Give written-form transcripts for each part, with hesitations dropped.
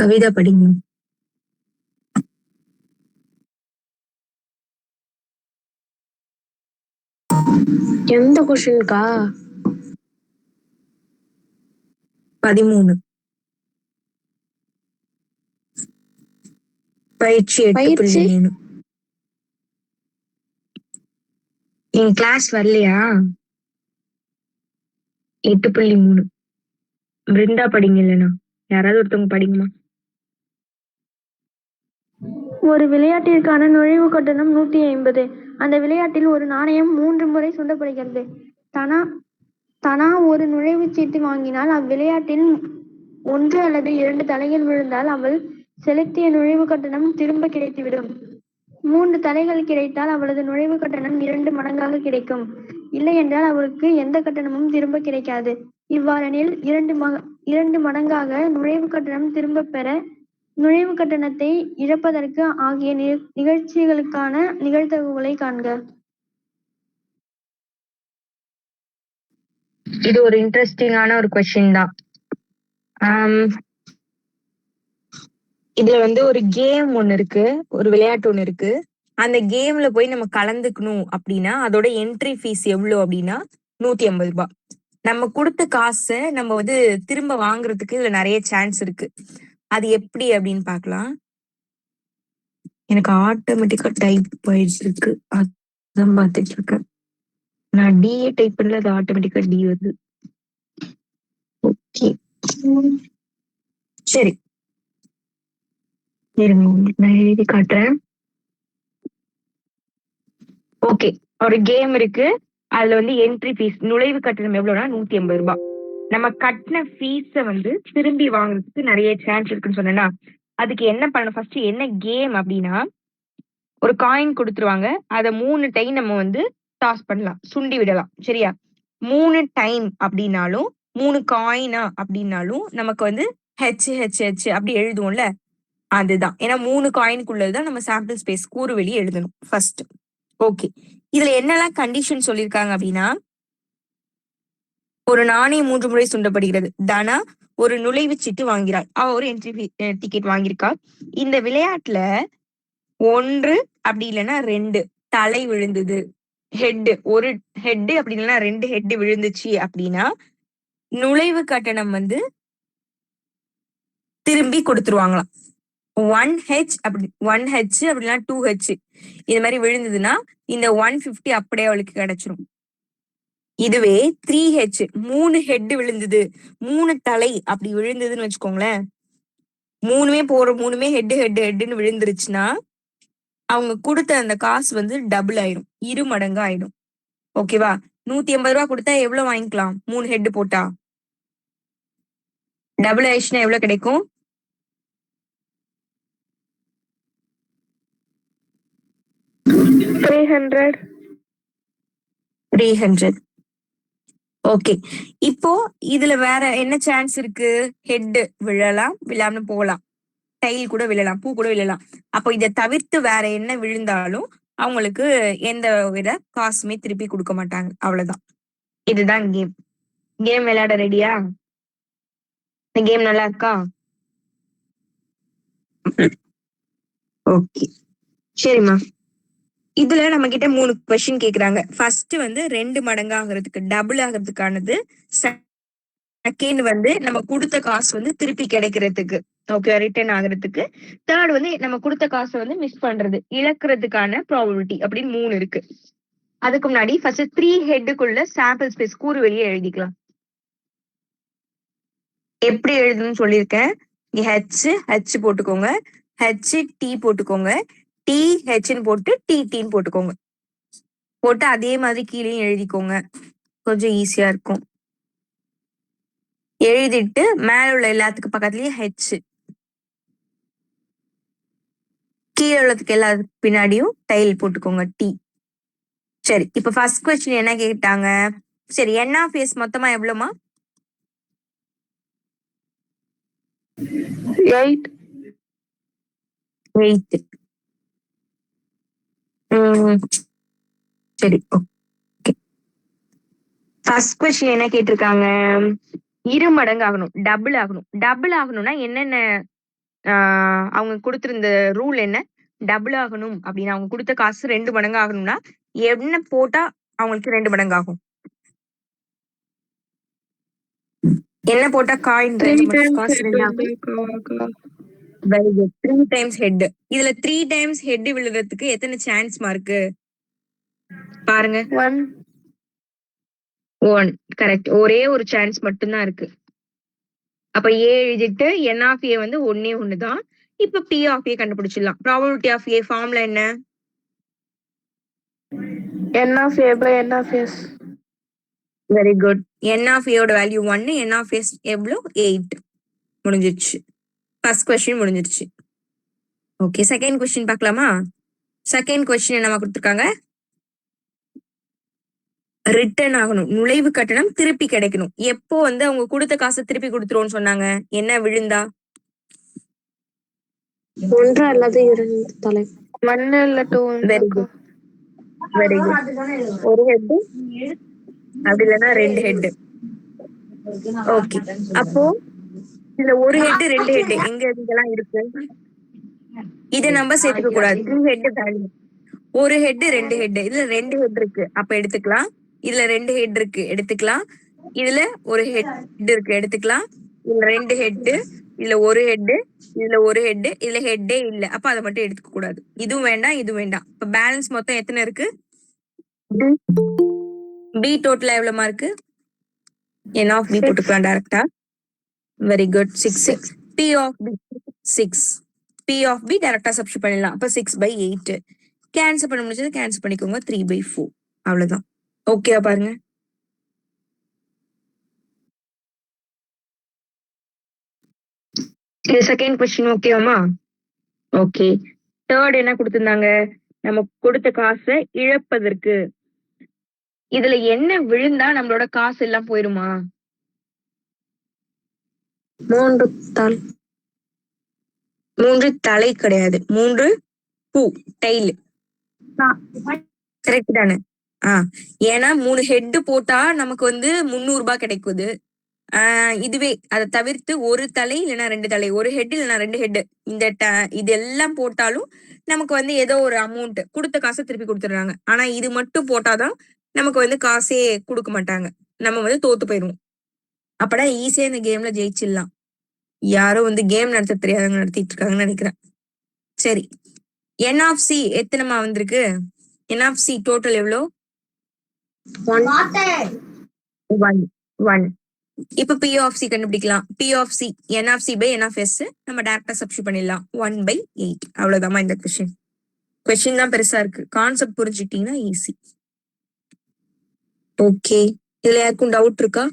கவிதா படிங்க. எந்த கொஸ்டின்கா? 13. பயிற்சி 8.3. என் கிளாஸ் வரலையா? 8.3. பிருந்தா படிங்க, இல்லைனா யாராவது ஒருத்தவங்க படிங்கம்மா. ஒரு விளையாட்டிற்கான நுழைவு கட்டணம் 150. அந்த விளையாட்டில் ஒரு நாணயம் 3 முறை சுண்டப்படுகிறது. தனா ஒரு நுழைவுச் சீட்டு வாங்கினால் அவ்விளையாட்டில் 1 அல்லது 2 தலைகள் விழுந்தால் அவள் செலுத்திய நுழைவு கட்டணம் திரும்ப கிடைத்துவிடும். 3 தலைகள் கிடைத்தால் அவளது நுழைவு கட்டணம் 2 மடங்காக கிடைக்கும். இல்லை என்றால் அவளுக்கு எந்த கட்டணமும் திரும்ப கிடைக்காது. இவ்வாறெனில் 2 மடங்காக நுழைவு கட்டணம் திரும்ப பெற நுழைவு கட்டணத்தை இழப்பதற்கு ஆகிய நிகழ்ச்சிகளுக்கான நிகழ்தகவுகளை காண்க. இது ஒரு இன்ட்ரெஸ்டிங்கான ஒரு கொஸ்டின் தான். இதுல ஒரு கேம் ஒண்ணு இருக்கு, ஒரு விளையாட்டு ஒண்ணு இருக்கு. அந்த கேம்ல போய் நம்ம கலந்துக்கணும் அப்படின்னா அதோட என்ட்ரி ஃபீஸ் எவ்வளவு அப்படின்னா 150 ரூபாய். நம்ம கொடுத்த காசை நம்ம திரும்ப வாங்குறதுக்கு இதுல நிறைய சான்ஸ் இருக்கு. அது எப்படி அப்படின்னு பாக்கலாம். எனக்கு ஆட்டோமேட்டிக்கா டைப் ஆயிடுச்சு, அதான் பார்த்துட்டு இருக்கேன். நான் டிஏ டைப் பண்ணல, அது ஆட்டோமேட்டிக்கா டி வருது. ஓகே, சரி, நான் எழுதி காட்டுறேன். ஓகே, ஒரு கேம் இருக்கு. அதுல என்ட்ரி ஃபீஸ், நுழைவு கட்டணம் எவ்வளவுனா 150 ரூபாய். நம்ம கட்டின ஃபீஸ திரும்பி வாங்குறதுக்கு நிறைய சான்ஸ் இருக்குன்னு சொன்னா, அதுக்கு என்ன பண்ணணும்? ஃபர்ஸ்ட் என்ன கேம் அப்படின்னா, ஒரு காயின் கொடுத்துருவாங்க. அதை 3 டைம் நம்ம டாஸ் பண்ணலாம், சுண்டி விடலாம். சரியா? 3 டைம் அப்படின்னாலும் 3 காயினா அப்படின்னாலும் நமக்கு ஹெச் ஹெச் ஹெச் அப்படி எழுதுவோம்ல, அதுதான். ஏன்னா 3 காயினுக்குள்ளதுதான் நம்ம சாம்பிள் ஸ்பேஸ் கூறு வெளியே எழுதணும் ஃபர்ஸ்ட். ஓகே, இதுல என்னெல்லாம் கண்டிஷன் சொல்லியிருக்காங்க அப்படின்னா, ஒரு நாணயம் 3 முறை சுண்டப்படுகிறது. தனா ஒரு நுழைவுச்சீட்டு வாங்கிறாள். அவ ஒரு என்ட்ரி டிக்கெட் வாங்கியிருக்கா. இந்த விளையாட்டுல 1 அப்படி இல்லைன்னா 2 தலை விழுந்தது, ஹெட், ஒரு ஹெட் அப்படி இல்லைன்னா 2 ஹெட் விழுந்துச்சு அப்படின்னா நுழைவு கட்டணம் திரும்பி கொடுத்துருவாங்களாம். 1H அப்படி 1H அப்படின்னா 2H இது மாதிரி விழுந்ததுன்னா இந்த 150 அப்படியே அவளுக்கு கிடைச்சிரும். இதுவே 3H 3 ஹெட் விழுந்தது, 3 தலை அப்படி விழுந்ததுன்னு வச்சுக்கோங்களேன், மூணுமே ஹெட் ஹெட் ஹெட்னு விழுந்துருச்சுன்னா அவங்க கொடுத்த அந்த காசு டபுள் ஆயிரும், 2 மடங்கு ஆயிடும். ஓகேவா? 150 ரூபாய் கொடுத்தா எவ்வளவு வாங்கிக்கலாம்? 3 ஹெட் போட்டா டபுள் ஆயிடுச்சுன்னா எவ்வளவு கிடைக்கும்? 300. ஓகே, இப்போ இதுல வேற என்ன சான்ஸ் இருக்கு? ஹெட் விழலாம், விழாம போகலாம், டைல் கூட விழலாம், பூ கூட விழலாம். அப்போ இதை தவிர்த்து வேற என்ன விழுந்தாலும் அவங்களுக்கு எந்த வித காசுமே திருப்பி கொடுக்க மாட்டாங்க. அவ்வளவுதான். இதுதான் கேம். கேம் விளையாட ரெடியா? இந்த கேம் நல்லா இருக்கா? ஓகே, சரிம்மா. இதுல நம்ம கிட்ட 3 கொஸ்டின் கேக்குறாங்க. ஃபர்ஸ்ட் 2 மடங்கு ஆகிறதுக்கு, டபுள் ஆகிறதுக்கானது. செகண்ட் நம்ம கொடுத்த காசு திருப்பி கிடைக்கிறதுக்கு, ஓகே, ரிட்டர்ன் ஆகுறதுக்கு. தேர்ட் நம்ம கொடுத்த காசை மிஸ் பண்றது, இழக்கிறதுக்கான ப்ராபபிலிட்டி அப்படின்னு 3 இருக்கு. அதுக்கு முன்னாடி ஃபர்ஸ்ட் 3 ஹெட்டுக்குள்ள சாம்பிள் ஸ்பேஸ் கூறு வெளியே எழுதிக்கலாம். எப்படி எழுதணும்னு சொல்லியிருக்கேன். ஹெச் போட்டுக்கோங்க, ஹெச் டி போட்டுக்கோங்க, டி ஹெச்னு போட்டு டி டின்னு போட்டுக்கோங்க. போட்டு அதே மாதிரி கீழே எழுதிக்கோங்க, கொஞ்சம் ஈஸியா இருக்கும். எழுதிட்டு மேல உள்ள எல்லாத்துக்கு பக்கத்துலயும் ஹெச், கீழே உள்ளதுக்கு எல்லாத்துக்கு பின்னாடியும் டைல் போட்டுக்கோங்க, டி. சரி, இப்ப ஃபர்ஸ்ட் கொஸ்டின் என்ன கேட்டாங்க? சரி, N(s) மொத்தமா எவ்வளவுமா? 8. சரி, ஓகே. ஃபர்ஸ்ட் கொஸ்டின் என்ன கேட்டிருக்காங்க? 2 மடங்கு ஆகணும், டபுள் ஆகணும். டபுள் ஆகணும்னா என்னென்ன அவங்க கொடுத்திருந்த ரூல் என்ன, டபுள் ஆகணும் அப்படின்னு அவங்க கொடுத்த காசு 2 மடங்கு ஆகணும்னா என்ன போட்டா அவங்களுக்கு 2 மடங்கு ஆகும்? என்ன போட்டா காயின் காசு 2 ஆகும்? Very good. 3 times head. இதுல 3 டைம்ஸ் ஹெட் விழுறதுக்கு எத்தனை சான்ஸ் மார்க்கு பாருங்க? 1. கரெக்ட். ஒரே ஒரு சான்ஸ் மட்டும்தான் இருக்கு. அப்ப A எழுதிட்டு N of A வந்து ஒன்னே ஒண்ணுதான். இப்ப P of A கண்டுபிடிச்சிடலாம். ப்ராபபிலிட்டி ஆஃப் A ஃபார்முலா என்ன? N of A by N of S. Very good. N of A ஓட வேல்யூ 1, N of S எவ்வளோ? 8. முடிஞ்சிருச்சு. ஃபர்ஸ்ட் கொஸ்டின் முடிஞ்சிருச்சு. ஓகே, செகண்ட் கொஸ்டின் பார்க்கலாமா? செகண்ட் கொஸ்டின் என்னமா கொடுத்துருக்காங்க? ரிட்டர்ன் ஆகணும், நுழைவு கட்டணம் திருப்பி கிடைக்கணும். எப்போ வந்து அவங்க கொடுத்த காசை திருப்பி கொடுத்துருவோம்னு சொன்னாங்க? என்ன விழுந்தா? 1 அல்லது 2 தலை. 1 இல்ல 2. Very good, very good. ஒரு ஹெட் அப்படி இல்லைன்னா 2 ஹெட். ஓகே, அப்போ இதுல ஒரு ஹெட் 2 ஹெட் எங்க இதெல்லாம் இருக்கு? இதை நம்ம சேர்த்துக்க கூடாது. 3 ஹெட் வேல்யூ. ஒரு ஹெட் 2 ஹெட், இதுல 2 ஹெட் இருக்கு அப்ப எடுத்துக்கலாம். இதுல 2 ஹெட் இருக்கு எடுத்துக்கலாம். இதுல ஒரு ஹெட் இருக்கு எடுத்துக்கலாம். இதுல 2 ஹெட், இதுல ஒரு ஹெட், இதுல ஒரு ஹெட், இதுல ஹெட்டே இல்ல அப்ப அதை மட்டும் எடுத்துக்க கூடாது. இதுவும் வேண்டாம் இதுவும் வேண்டாம். இப்ப பேலன்ஸ் மொத்தம் எத்தனை இருக்கு? பி டோட்டலா எவ்வளவு மார்க்கு? N of B போட்டுக்கலாம் டைரக்டா. Very good. 6. P of B 6. P of B டைரக்டா சப்ஸ்டிட்யூட் பண்ணிடலாம். அப்ப 6/8. கேன்சல் பண்ண முடிஞ்சது கேன்சல் பண்ணிக்கோங்க. 3/4. அவ்வளவுதான். ஓகேவா பாருங்க? இது செகண்ட் கொஸ்டின் ஓகேவாமா? ஓகே. தேர்ட் என்ன கொடுத்திருந்தாங்க? நம்ம கொடுத்த காசை இழப்பதற்கு. இதுல என்ன விழுந்தா நம்மளோட காசு எல்லாம் போயிருமா? 3 தலை. 3 தலை கிடையாது, 3 பூ, டைல். கரெக்ட் தானே? ஏன்னா 3 ஹெட் போட்டா நமக்கு வந்து 300 ரூபாய் கிடைக்குது. இதுவே அதை தவிர்த்து ஒரு தலை இல்லைன்னா 2 தலை, ஒரு ஹெட் இல்லைன்னா 2 ஹெட், இது எல்லாம் போட்டாலும் நமக்கு வந்து ஏதோ ஒரு அமௌண்ட் கொடுத்த காசை திருப்பி கொடுத்துடுறாங்க. ஆனா இது மட்டும் போட்டாதான் நமக்கு வந்து காசே கொடுக்க மாட்டாங்க. நம்ம வந்து தோத்து போயிடுவோம். அப்பதான் ஈஸியா இந்த கேம்ல ஜெயிச்சிடலாம். யாரோ வந்து கேம் நடத்த தெரியாதவங்க நடத்திட்டு இருக்காங்கன்னு நினைக்கிறேன். சரி, N of C எத்தனைமா வந்திருக்கு? N of C டோட்டல் எவ்வளோ? 1. இப்ப P of C கண்டுபிடிக்கலாம். P of C N of C by N of S நம்ம டைரக்டா சப்ஸ்டிட்யூட் பண்ணிடலாம். 1/8. அவ்வளவுதாம்மா இந்த கொஸ்டின். கொஸ்டின் தான் பெருசா இருக்கு, கான்செப்ட் புரிஞ்சுக்கிட்டீங்கன்னா ஈஸி. ஓகே, இதுல யாருக்கும் டவுட் இருக்கா?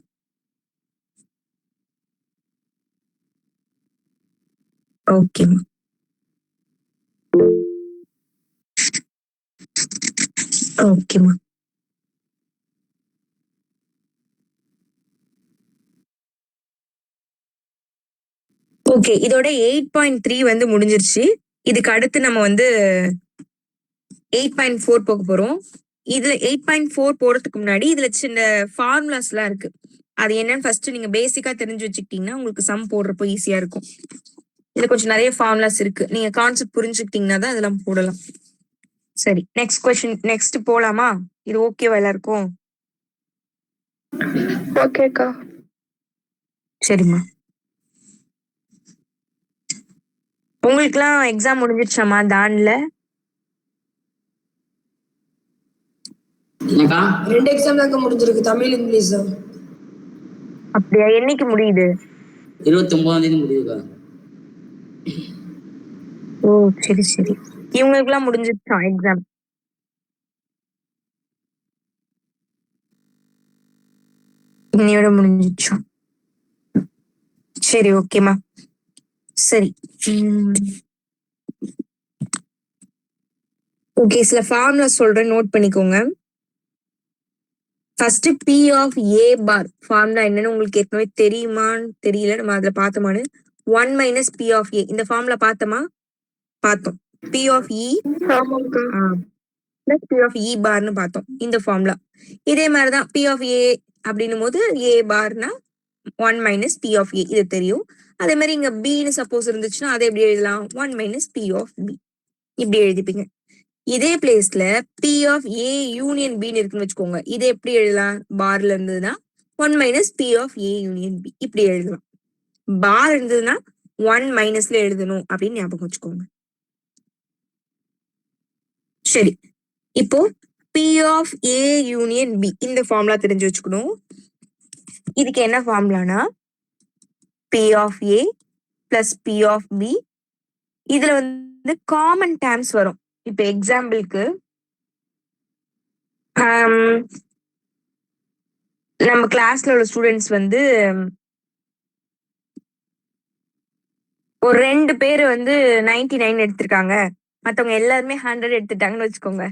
ஓகேம்மா. ஓகேம்மா. ஓகே, இதோட 8.3 வந்து முடிஞ்சிருச்சு. இதுக்கு அடுத்து நம்ம வந்து 8.4 போக போறோம். இதுல 8.4 போறதுக்கு முன்னாடி இதுல சின்ன ஃபார்முலாஸ் எல்லாம் இருக்கு. அது என்னன்னு ஃபர்ஸ்ட் நீங்க பேசிக்கா தெரிஞ்சு வச்சுக்கிட்டீங்கன்னா உங்களுக்கு சம் போடுறப்போ ஈஸியா இருக்கும். இதுல கொஞ்சம் நிறைய ஃபார்முலாஸ் இருக்கு. நீங்க கான்செப்ட் புரிஞ்சுக்கிட்டீங்கன்னா தான் அதெல்லாம் போடலாம். சரி, நெக்ஸ்ட் கொஸ்டின். நெக்ஸ்ட் போலாமா? இது ஓகேவா எல்லாருக்கும்? ஓகேக்கா. சரிம்மா. உங்களுக்குலாம் எக்ஸாம் முடிஞ்சிருச்சாமா தான்ல? என்னக்கா 2 எக்ஸாம் தான் முடிஞ்சிருக்கு, தமிழ் இங்கிலீஷ். அப்படியா? என்னைக்கு முடியுது? 29ஆம் தேதி முடியுதுக்கா. ஓ சரி சரி. இவங்களுக்குலாம் முடிஞ்சிருச்சா எக்ஸாம்? இன்னையோட முடிஞ்சிருச்சா? சரி ஓகேம்மா. சரி, ஓகே, சில ஃபார்முலா சொல்றேன், நோட் பண்ணிக்கோங்க. First P of A bar formula என்னன்னு உங்களுக்கு ஏற்கனவே தெரியுமான்னு தெரியல, நம்ம அதுல பார்த்தோமான்னு. 1 - P of A இந்த ஃபார்முலா பார்த்தோமா? பார்த்தோம். P of E plus P of E barன்னு பார்த்தோம் இந்த ஃபார்முலா. இதே மாதிரிதான் P of A அப்படின்னும் போது A barனா 1 மைனஸ் பி ஆஃப் ஏ, இது தெரியும். அதே மாதிரி இங்க பின்னு சப்போஸ் இருந்துச்சுன்னா அதை எப்படி எழுதலாம், 1 மைனஸ் பி ஆஃப் பி, இப்படி எழுதிப்பீங்க. இதே பிளேஸ்ல பி ஆஃப் ஏ யூனியன் பின்னு இருக்குன்னு வச்சுக்கோங்க, இதை எப்படி எழுதலாம், பார்ல இருந்ததுன்னா 1 minus P of A union B, இப்படி எழுதலாம். பார் இருந்ததுன்னா 1 மைனஸ்ல எழுதணும் அப்படின்னு ஞாபகம் வச்சுக்கோங்க. சரி, இப்போ P of A union B இந்த ஃபார்முலா தெரிஞ்சு வச்சுக்கணும். இதுக்கு என்ன ஃபார்முலானா P of A plus P of B, இதுல வந்து காமன் டேர்ம்ஸ் வரும். இப்ப எக்ஸாம்பிளுக்கு நம்ம கிளாஸ்ல உள்ள ஸ்டூடெண்ட்ஸ் வந்து ஒரு 2 பேர் வந்து 99 எடுத்திருக்காங்க, மத்தவங்க எல்லாருமே 100 எடுத்துட்டாங்கன்னு வச்சுக்கோங்க.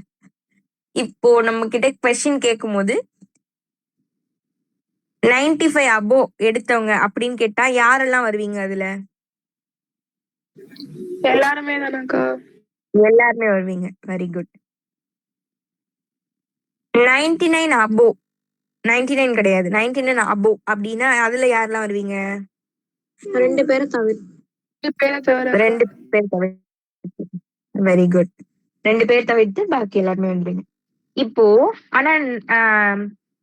இப்போ நம்ம கிட்ட கொஸ்டின் கேட்கும் போது 95 above எடுத்தவங்க அப்படின்னு கேட்டா யாரெல்லாம் வருவீங்க அதுல? எல்லாருமே தானக்கா? எல்லாருமே வருவீங்க. Very good. 99 above, 99 கிடையாது, 99 above அப்படின்னா அதுல யாரெல்லாம் வருவீங்க? 2 பேரை தவிர. 2 பேர் தவிர்த்து. Very good. 2 பேர் தவிர்த்து பாக்கி எல்லாருமே வந்துருங்க. இப்போ ஆனா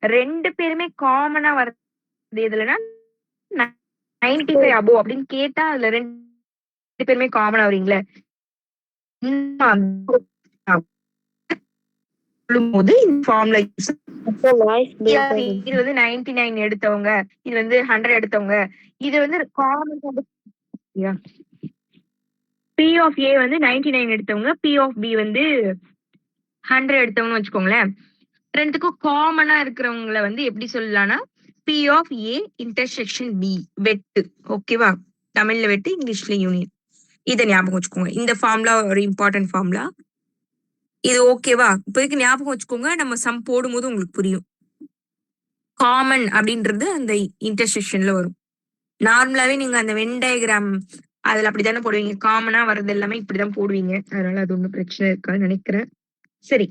2 பேருமே காமனா வர்றது எதுலன்னா 95 above அப்படின்னு கேட்டா அதுல 2 பேருமே காமனா வருவீங்களே. போது இந்த ஃபார்முலா யூஸ், இது வந்து 99 எடுத்தவங்க, இது வந்து 100 எடுத்தவங்க, இது வந்து காமன். பி ஆஃப் ஏ வந்து 99 எடுத்தவங்க, பி ஆஃப் பி வந்து 100 எடுத்தவங்கன்னு வச்சுக்கோங்களேன். ரெண்டுக்கும் காமனா இருக்கிறவங்களை வந்து எப்படி சொல்லலாம்னா P of A intersection B, வெட்டு. ஓகேவா, தமிழ்ல வெட்டு, இங்கிலீஷ்ல யூனியன். இதை ஞாபகம் வச்சுக்கோங்க. இந்த ஃபார்முலா ஒரு இம்பார்ட்டன்ட் ஃபார்முலா. இது ஓகேவா? இப்போதைக்கு ஞாபகம் வச்சுக்கோங்க, நம்ம சம் போடும்போது உங்களுக்கு புரியும். காமன் அப்படின்றது அந்த இன்டர்செக்ஷன்ல வரும். நார்மலாவே நீங்க அந்த வென் டயக்ராம் அதுல அப்படித்தானே போடுவீங்க, காமனா வர்றது எல்லாமே இப்படிதான் போடுவீங்க. அதனால அது ஒன்றும் பிரச்சனை இருக்கான்னு நினைக்கிறேன். சரி,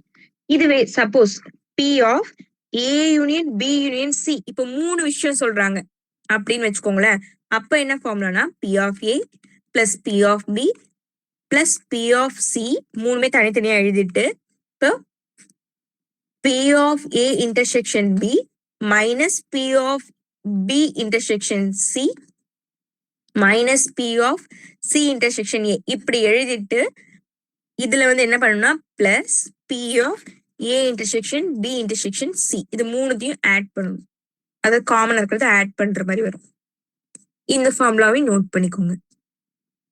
இதுவே suppose P of A union B union C, இப்போ 3 விஷயம் சொல்றாங்க அப்படின்னு வச்சுக்கோங்களேன். அப்ப என்ன ஃபார்முலானா P of A plus P of B plus P of C, மூணுமே தனித்தனியா எழுதிட்டு இப்போ P of A intersection B minus P of B intersection C minus P of C intersection A, இப்படி எழுதிட்டு இதுல வந்து என்ன பண்ணணும்னா plus P of A intersection B intersection C, இது மூணுத்தையும் ஆட் பண்ணணும். அதாவது காமனா இருக்கிறத ஆட் பண்ற மாதிரி வரும். இந்த ஃபார்முலாவை நோட் பண்ணிக்கோங்க.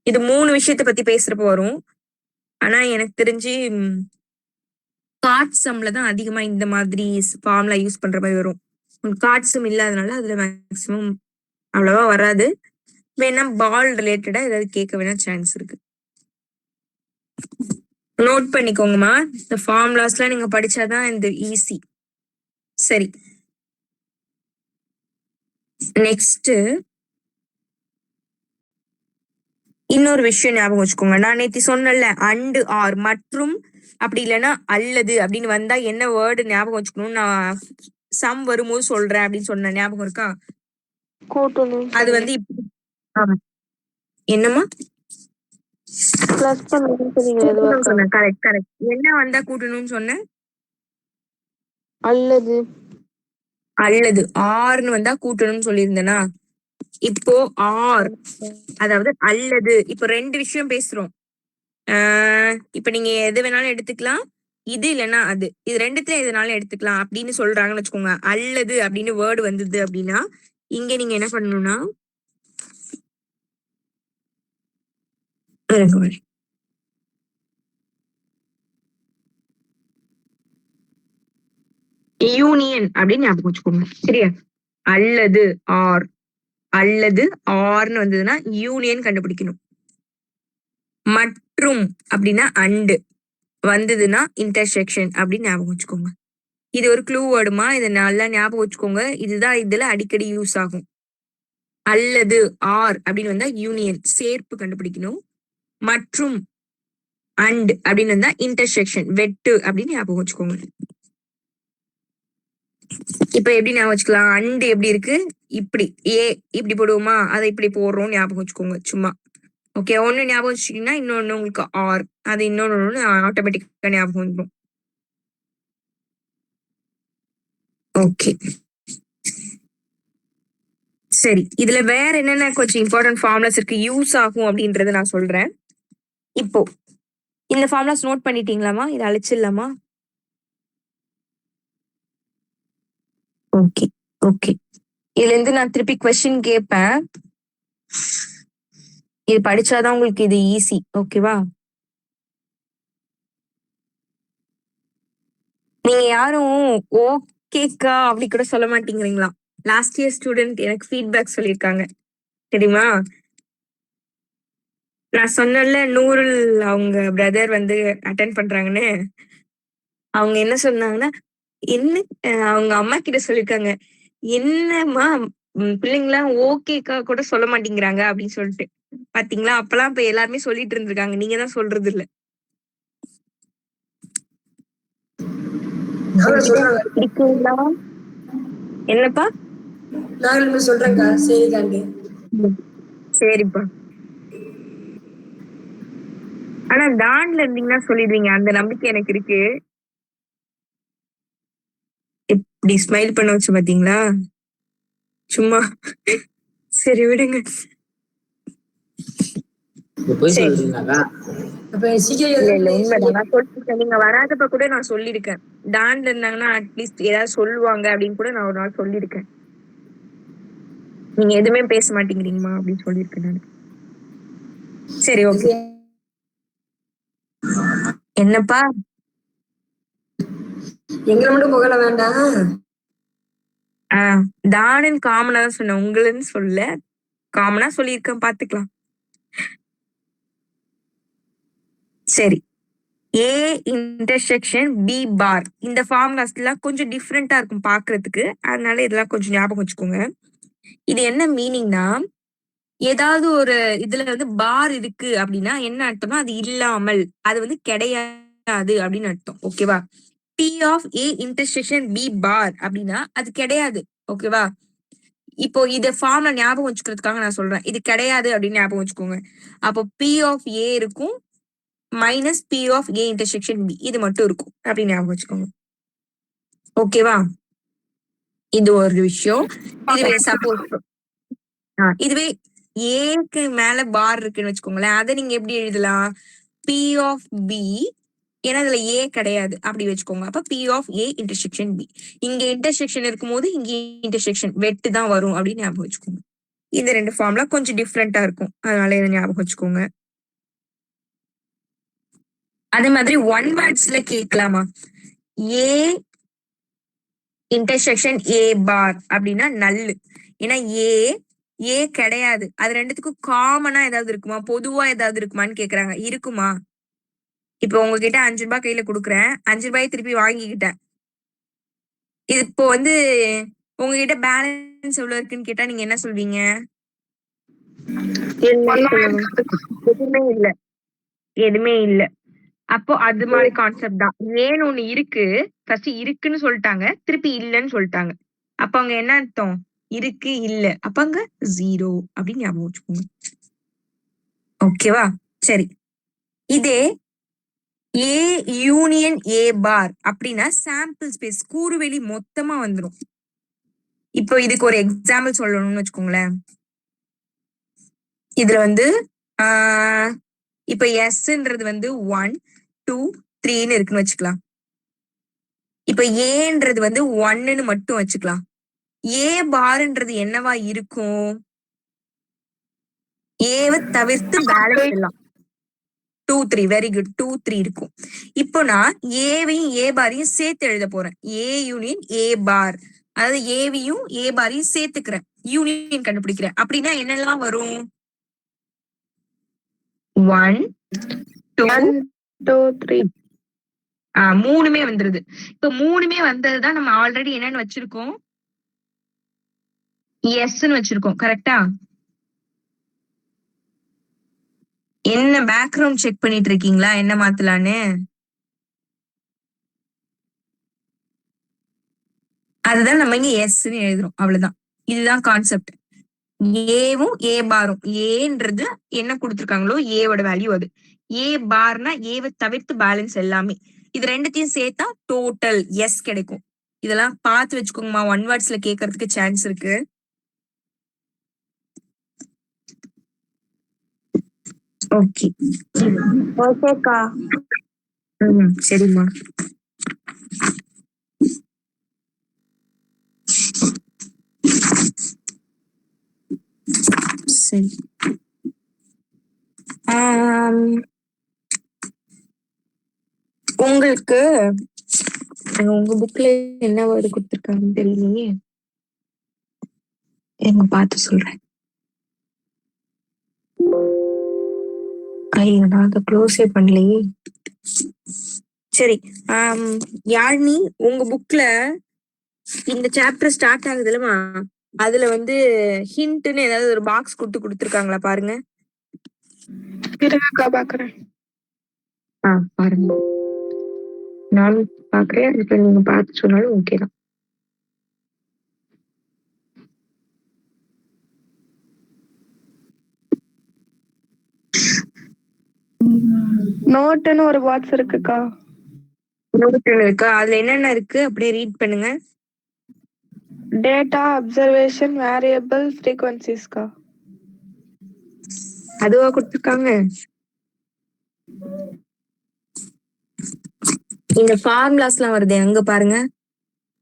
இது 3 விஷயத்த பத்தி பேசுறப்ப வரும். ஆனா எனக்கு தெரிஞ்சு கார்ட் சம்ல தான் அதிகமா இந்த மாதிரி ஃபார்முலா யூஸ் பண்ற மாதிரி வரும். கார்ட் சம் இல்லாதனால அதுல மேக்சிமம் அவ்வளவா வராது. வேணா பால் ரிலேட்டடா ஏதாவது கேட்க வேணா சான்ஸ் இருக்கு. நோட் பண்ணிக்கோங்கம்மா, இந்த ஃபார்முலாஸ்லாம் நீங்க படிச்சாதான் இந்த ஈஸி. சரி, நெக்ஸ்ட் இன்னொரு விஷயம் ஞாபகம் வச்சுக்கோங்க. நான் நேத்தி சொன்னல அண்ட் ஆர் மற்றும் அப்படி இல்லைன்னா அல்லது அப்படின்னு வந்தா என்ன வேர்டு ஞாபகம் வச்சுக்கணும், நான் சம் வரும்போது சொல்றேன் அப்படின்னு சொன்ன ஞாபகம் இருக்கா? அது வந்து என்னமா சொன்னேன். Correct correct. என்ன வந்தா கூட்டணும்னு சொன்னேன்? அல்லது. அல்லது ஆர்னு வந்தா கூட்டணும்னு சொல்லியிருந்தேனா? இப்போ ஆர் அதாவது அல்லது, இப்போ 2 விஷயம் பேசுறோம். இப்ப நீங்க எது வேணாலும் எடுத்துக்கலாம், இது இல்லைன்னா அது, இது ரெண்டுத்துல எதுனாலும் எடுத்துக்கலாம் அப்படின்னு சொல்றாங்கன்னு வச்சுக்கோங்க. அல்லது அப்படின்னு வேர்டு வந்தது அப்படின்னா இங்க நீங்க என்ன பண்ணணும்னா யூனியன் அப்படின்னு ஞாபகம் வச்சுக்கோங்க. சரியா? அல்லது ஆர், அல்லது ஆர்னு வந்ததுன்னா யூனியன் கண்டுபிடிக்கணும். மற்றும் அப்படின்னா அண்டு வந்ததுன்னா இன்டர்செக்ஷன் அப்படின்னு ஞாபகம் வச்சுக்கோங்க. இது ஒரு க்ளூ வேர்டுமா, இதை நல்லா ஞாபகம் வச்சுக்கோங்க. இதுதான் இதுல அடிக்கடி யூஸ் ஆகும். அல்லது ஆர் அப்படின்னு வந்தா யூனியன் சேர்ப்பு கண்டுபிடிக்கணும். மற்றும் அண்ட் அப்படின்னு வந்தா இன்டர்செக்ஷன் வெட்டு அப்படின்னு ஞாபகம் வச்சுக்கோங்க. இப்ப எப்படி ஞாபகம் வச்சுக்கலாம்? அண்ட் எப்படி இருக்கு? இப்படி ஏ இப்படி போடுவோமா, அதை இப்படி போடுறோம் ஞாபகம் வச்சுக்கோங்க சும்மா. ஓகே, ஒண்ணு ஞாபகம் வச்சுட்டீங்கன்னா இன்னொன்னு உங்களுக்கு ஆர், அது இன்னொன்னு ஆட்டோமேட்டிக்கா ஞாபகம் வந்துடும். ஓகே சரி, இதுல வேற என்னென்ன கொஞ்சம் இம்பார்ட்டன்ட் ஃபார்முலாஸ் இருக்கு யூஸ் ஆகும் அப்படின்றத நான் சொல்றேன். இப்போ இந்த ஃபார்முலாஸ் நோட் பண்ணிட்டீங்களாமா? இதை அழிச்சிடலாமா? ஓகே ஓகே, இதுல இருந்து நான் திருப்பி கொஸ்டின் கேட்பேன். இது படிச்சாதான் உங்களுக்கு இது ஈஸி. ஓகேவா? நீங்க யாரும் ஓகேக்கா அப்படி கூட சொல்ல மாட்டேங்கிறீங்களா? லாஸ்ட் இயர் ஸ்டூடெண்ட் எனக்கு ஃபீட்பேக் சொல்லியிருக்காங்க தெரியுமா? நான் சொன்னல நூறுல் அவங்க பிரதர் வந்து அட்டென்ட் பண்றாங்கன்னு. அவங்க என்ன சொன்னாங்கன்னா, என்ன அவங்க அம்மா கிட்ட சொல்லிருக்காங்க, என்னம்மா பிள்ளைங்களாம் ஓகேக்கா கூட சொல்ல மாட்டேங்கிறாங்க அப்படின்னு சொல்லிட்டு. பாத்தீங்களா? அப்பெல்லாம் இப்ப எல்லாருமே சொல்லிட்டு இருந்திருக்காங்க, நீங்க தான் சொல்றது இல்ல. என்னப்பா? நான் சொல்றேன்க்கா. சரிக்காண்டி. சரிப்பா. ஆனா டான்ல இருந்தீங்கன்னா சொல்லிடுவீங்க, அந்த நம்பிக்கை எனக்கு இருக்கு. எப்படி ஸ்மைல் பண்ண வச்சு பாத்தீங்களா? சும்மா சரி விடுங்க. நீங்க வராதப்ப கூட நான் சொல்லிருக்கேன், டான்ல இருந்தாங்கன்னா அட்லீஸ்ட் ஏதாவது சொல்லுவாங்க அப்படின்னு கூட நான் ஒரு நாள் சொல்லிருக்கேன். நீங்க எதுவுமே பேச மாட்டேங்கிறீங்கம்மா அப்படின்னு சொல்லியிருக்கேன் நான். சரி ஓகே. என்னப்பா? எங்களை மட்டும் புகழ வேண்டாம். தானன் காமனா தான் சொன்னேன், உங்களுன்னு சொல்ல காமனா சொல்லியிருக்கேன், பாத்துக்கலாம். சரி, ஏ இன்டர்செக்ஷன் பி பார், இந்த ஃபார்முலாஸ் எல்லாம் கொஞ்சம் டிஃப்ரெண்டா இருக்கும் பாக்குறதுக்கு, அதனால இதெல்லாம் கொஞ்சம் ஞாபகம் வச்சுக்கோங்க. இது என்ன மீனிங்னா, ஏதாவது ஒரு இதுல வந்து பார் இருக்கு அப்படின்னா என்ன அர்த்தம்னா அது இல்லாமல், அது வந்து கிடையாது அப்படின்னு அர்த்தம். ஓகேவா? P of A intersection B bar அப்படின்னா அது கிடையாது. ஓகேவா? இப்போ இத ஃபார்ம்ல ஞாபகம் வச்சுக்கிறதுக்காக நான் சொல்றேன், இது கிடையாது அப்படின்னு ஞாபகம் வச்சுக்கோங்க. அப்போ பி ஆஃப் ஏ இருக்கும் minus P of A intersection B, இது மட்டும் இருக்கும் அப்படின்னு ஞாபகம் வச்சுக்கோங்க. ஓகேவா? இது ஒரு விஷயம். இதுவே சப்போஸ் இதுவே ஏக்கு மேல பார் இருக்குன்னு வச்சுக்கோங்களேன், அதை நீங்க எப்படி எழுதலாம்? பி ஆஃப் பி, ஏன்னா இதுல ஏ கிடையாது அப்படி வச்சுக்கோங்க. அப்ப P of A intersection B, இங்க இன்டர்செக்ஷன் இருக்கும்போது இங்க இன்டர்செக்ஷன் வெட்டு தான் வரும் அப்படின்னு ஞாபகம் வச்சுக்கோங்க. இந்த ரெண்டு ஃபார்ம்ல கொஞ்சம் டிஃப்ரெண்டா இருக்கும், அதனால இதை ஞாபகம் வச்சுக்கோங்க. அதே மாதிரி ஒன் வேர்ட்ஸ்ல கேட்கலாமா? ஏ இன்டர்செக்ஷன் ஏ பார் அப்படின்னா நல்லு. ஏன்னா ஏ கிடையாது, அது ரெண்டுத்துக்கும் காமனா ஏதாவது இருக்குமா, பொதுவா ஏதாவது இருக்குமான்னு கேக்குறாங்க. இருக்குமா? இப்போ உங்ககிட்ட 5 ரூபாய் கையில குடுக்குறேன், 5 ரூபாய் திருப்பி வாங்கிக்கிட்டேன். இது இப்போ வந்து உங்ககிட்ட பேலன்ஸ் எவ்வளவு இருக்குன்னு கேட்டா நீங்க என்ன சொல்வீங்க? எதுவுமே இல்ல, எதுவுமே இல்ல. அப்போ அது மாதிரி கான்செப்ட் தான். ஏன்னு ஒண்ணு இருக்கு, ஃபர்ஸ்ட் இருக்குன்னு சொல்லிட்டாங்க, திருப்பி இல்லன்னு சொல்லிட்டாங்க. அப்ப அங்க என்ன அர்த்தம்? இருக்கு இல்ல, அப்ப அங்க 0 அப்படின்னு ஞாபகம் வச்சுக்கோங்க. ஓகேவா? சரி, இதே ஏ யூனியன் ஏ பார் அப்படின்னா சாம்பிள் ஸ்பேஸ், கூறுவெளி மொத்தமா வந்துடும். இப்போ இதுக்கு ஒரு எக்ஸாம்பிள் சொல்லணும்னு வச்சுக்கோங்களேன். இதுல வந்து இப்ப எஸ்ன்றது வந்து 1 2 3ன்னு இருக்குன்னு வச்சுக்கலாம். இப்ப ஏன்றது வந்து 1ன்னு மட்டும் வச்சுக்கலாம். ஏ பார்ன்றது என்னவா இருக்கும்? ஏவை தவிர்த்து பேலன்ஸ் எல்லாம் 2 3, வெரி குட், 2 3 இருக்கும். இப்போ நான் ஏவையும் ஏ பாரையும் சேர்த்து எழுத போறேன். ஏ யூனியன் ஏ பார், அதாவது ஏவையும் ஏ பாரையும் சேர்த்துக்கிறேன், யூனியன் கண்டுபிடிக்கிறேன். அப்படின்னா என்னெல்லாம் வரும்? 1 2 3, மூணுமே வந்துருது. இப்ப மூணுமே வந்ததுதான் நம்ம ஆல்ரெடி என்னன்னு வச்சிருக்கோம், எஸ்ன்னு வச்சிருக்கோம். கரெக்டா? என்ன பேக்ரவுண்ட் செக் பண்ணிட்டு இருக்கீங்களா என்ன மாத்தலான்னு? அதுதான் நம்ம இங்க எஸ்ன்னு எழுதுறோம், அவ்வளவுதான். இதுதான் கான்செப்ட். ஏவும் ஏ பாரும், ஏன்றது என்ன கொடுத்திருக்காங்களோ ஏவோட வேல்யூ அது. ஏ பார்னா ஏவை தவிர்த்து பேலன்ஸ் எல்லாமே. இது ரெண்டுத்தையும் சேர்த்தா டோட்டல் எஸ் கிடைக்கும். இதெல்லாம் பார்த்து வச்சுக்கோங்கம்மா, ஒன் வேர்ட்ஸ்ல கேட்கறதுக்கு சான்ஸ் இருக்கு. ஓகே ஓகேக்கா. சரிம்மா. சரி. உங்களுக்கு உங்க புக்ல என்ன வேர்டு கொடுத்திருக்காங்கன்னு தெரியலையே, எங்க பார்த்து சொல்றேன். ஐயோ, நான் அதை க்ளோஸே பண்ணலையே. சரி, யாழ்னி உங்க புக்ல இந்த சாப்டர் ஸ்டார்ட் ஆகுதுலமா, அதுல வந்து ஹிண்ட்னு ஏதாவது ஒரு பாக்ஸ் கொடுத்திருக்காங்களா பாருங்க. இருங்கக்கா பாக்குறேன். பாருங்க, நானும் பாக்குறேன். இப்ப நீங்க பார்த்து சொன்னாலும் ஓகே தான். நோட்டுன்னு ஒரு பாக்ஸ் இருக்குக்கா. இருக்கா? அதுல என்னென்ன இருக்கு அப்படியே ரீட் பண்ணுங்க. டேட்டா, அப்சர்வேஷன், வேரியபிள், ஃப்ரீக்வன்சிஸ்க்கா. அதுவா கொடுத்திருக்காங்க? இந்த ஃபார்முலாஸ் எல்லாம் வருது அங்க பாருங்க.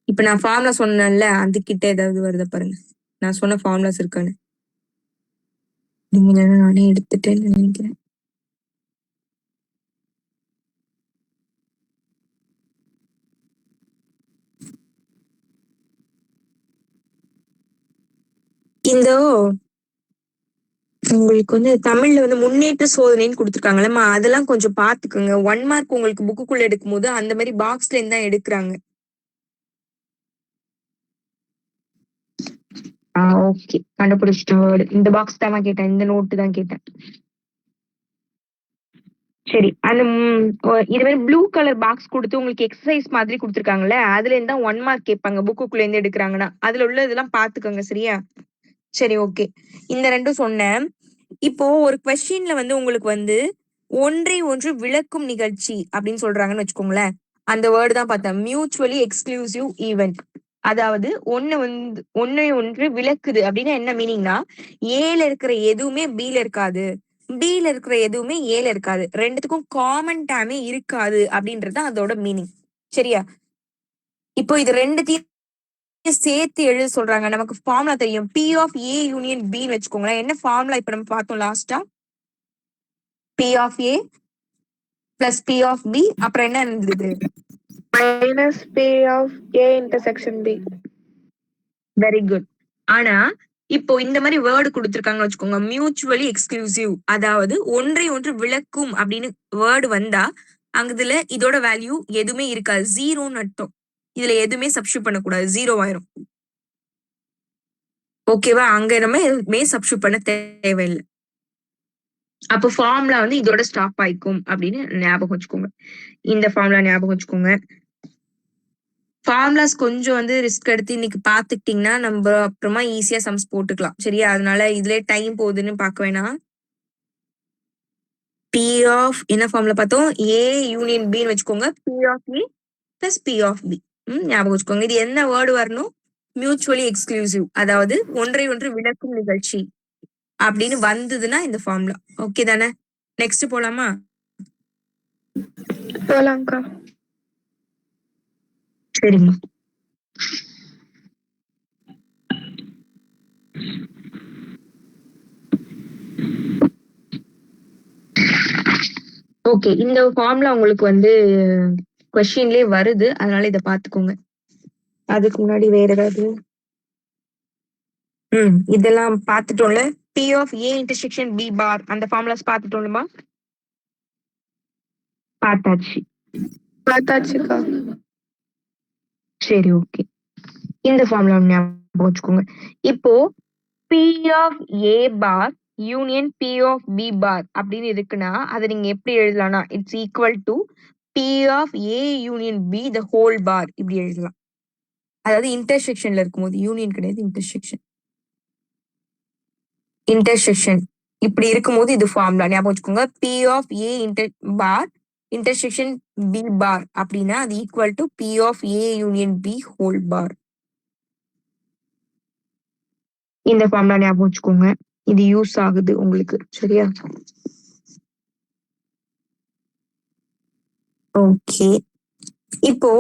இப்ப நான் ஃபார்முலா சொன்னேன்ல, அது கிட்ட ஏதாவது வருது பாருங்க. நான் சொன்ன ஃபார்முலாஸ் இருக்கான்னு. நீங்க நானே எடுத்துட்டேன்னு நினைக்கிறேன். இந்த உங்களுக்கு வந்து தமிழ்ல வந்து முன்னேற்ற சோதனைன்னு கொடுத்துருக்காங்களா, அதெல்லாம் கொஞ்சம் பாத்துக்கோங்க. 1 மார்க் உங்களுக்கு புக்குக்குள்ள எடுக்கும் போது அந்த மாதிரி பாக்ஸ்ல இருந்தா எடுக்கிறாங்க. ஓகே, கண்டுபிடிச்சிட்டேன். இந்த பாக்ஸ் தான் கேட்டேன், இந்த நோட்டு தான் கேட்டேன். சரி, அந்த இது மாதிரி ப்ளூ கலர் பாக்ஸ் கொடுத்து உங்களுக்கு எக்ஸசைஸ் மாதிரி கொடுத்துருக்காங்கல்ல, அதுல இருந்தா 1 மார்க் கேட்பாங்க புக்குக்குள்ள இருந்து எடுக்கிறாங்கன்னா. அதுல உள்ள இதெல்லாம் பாத்துக்கோங்க, சரியா? சரி, ஓகே. இந்த ரெண்டும் சொன்னேன். இப்போ ஒரு கொஸ்டின்ல வந்து உங்களுக்கு வந்து ஒன்றை ஒன்று விளக்கும் நிகழ்ச்சி அப்படின்னு சொல்றாங்கன்னு வச்சுக்கோங்களேன். அந்த வேர்டு தான் பார்த்தேன், மியூச்சுவலி எக்ஸ்க்ளூசிவ் ஈவெண்ட். அதாவது ஒன்னை ஒன்று விளக்குது அப்படின்னா என்ன மீனிங்னா, ஏல இருக்கிற எதுவுமே பில இருக்காது, பில இருக்கிற எதுவுமே ஏல இருக்காது, ரெண்டுத்துக்கும் காமன் டேமே இருக்காது அப்படின்றது அதோட மீனிங். சரியா? இப்போ இது ரெண்டுத்தையும் சேர்த்து எழுத சொல்றாங்க. நமக்கு ஃபார்முலா தெரியும், பி ஆஃப் ஏ யூனியன் பின்னு வச்சுக்கோங்களேன். என்ன ஃபார்முலா இப்ப நம்ம பார்த்தோம் லாஸ்டா? P of A plus P of B, அப்புறம் என்ன இருந்தது? Minus P of A intersection B. Very good. ஆனா இப்போ இந்த மாதிரி வேர்டு கொடுத்திருக்காங்கன்னு வச்சுக்கோங்க, மியூச்சுவலி எக்ஸ்க்ளூசிவ், அதாவது ஒன்றை ஒன்று விளக்கும் அப்படின்னு வேர்டு வந்தா அங்கதுல இதோட வேல்யூ எதுவுமே இருக்காது, ஜீரோன்னு அர்த்தம். இதுல எதுவுமே சப்ஸ்டியூட் பண்ணக்கூடாது, ஜீரோ ஆயிரும். ஓகேவா? அங்க நம்ம எதுவுமே சப்ஸ்டியூட் பண்ண தேவையில்லை. அப்போ ஃபார்முலா வந்து இதோட ஸ்டாப் ஆயிக்கும் அப்படின்னு ஞாபகம் வச்சுக்கோங்க. இந்த ஃபார்முலா ஞாபகம் வச்சுக்கோங்க. ஃபார்முலாஸ் கொஞ்சம் வந்து ரிஸ்க் எடுத்து இன்னைக்கு பாத்துக்கிட்டீங்கன்னா நம்ம அப்புறமா ஈஸியா சம்ஸ் போட்டுக்கலாம், சரியா? அதனால இதுல டைம் போகுதுன்னு பார்க்க வேணாம். பி ஆஃப் என்ன ஃபார்முலா பார்த்தோம்? ஏ யூனியன் பின்னு வச்சுக்கோங்க. P of A plus P of B. ஞாபகம் வச்சுக்கோங்க. இது என்ன வேர்டு வரணும்? மியூச்சுவலி எக்ஸ்க்ளூசிவ், அதாவது ஒன்றை ஒன்று விளக்கும் நிகழ்ச்சி அப்படின்னு வந்ததுன்னா இந்த ஃபார்முலா. ஓகே தானே? நெக்ஸ்ட் போலாமா? போலாம்க்கா. சரிம்மா. ஓகே, இந்த ஃபார்முலா உங்களுக்கு வந்து கொஸ்டின்லயே வருது, அதனால இத பாத்துக்கோங்க. அதுக்கு முன்னாடி வேற ஏதாவது இதெல்லாம் பாத்துட்டோம்ல. P of A intersection B bar, அந்த ஃபார்முலாஸ் பாத்துட்டோம்லமா? பார்த்தாச்சுக்கா. சரி, ஓகே. இந்த ஃபார்முலா ஞாபகம் வச்சுக்கோங்க. இப்போ P of A bar union P of B bar அப்படின்னு இருக்குன்னா அதை நீங்க எப்படி எழுதலாம்னா, it's equal to P of A union B the whole bar இப்படி எழுதலாம். அதாவது இன்டர்செக்ஷன்ல இருக்கும்போது, யூனியன் கிடையாது, இன்டர்செக்ஷன் இப்படி இருக்கும்போது இது ஃபார்முலா ஞாபகம் வச்சுக்கோங்க. P of A bar intersection B bar அப்படின்னா அது equal to P of A union B whole bar. இந்த ஃபார்முலா ஞாபகம் வச்சுக்கோங்க. இது யூஸ் ஆகுது உங்களுக்கு. சரியா? ஓகே. இப்போ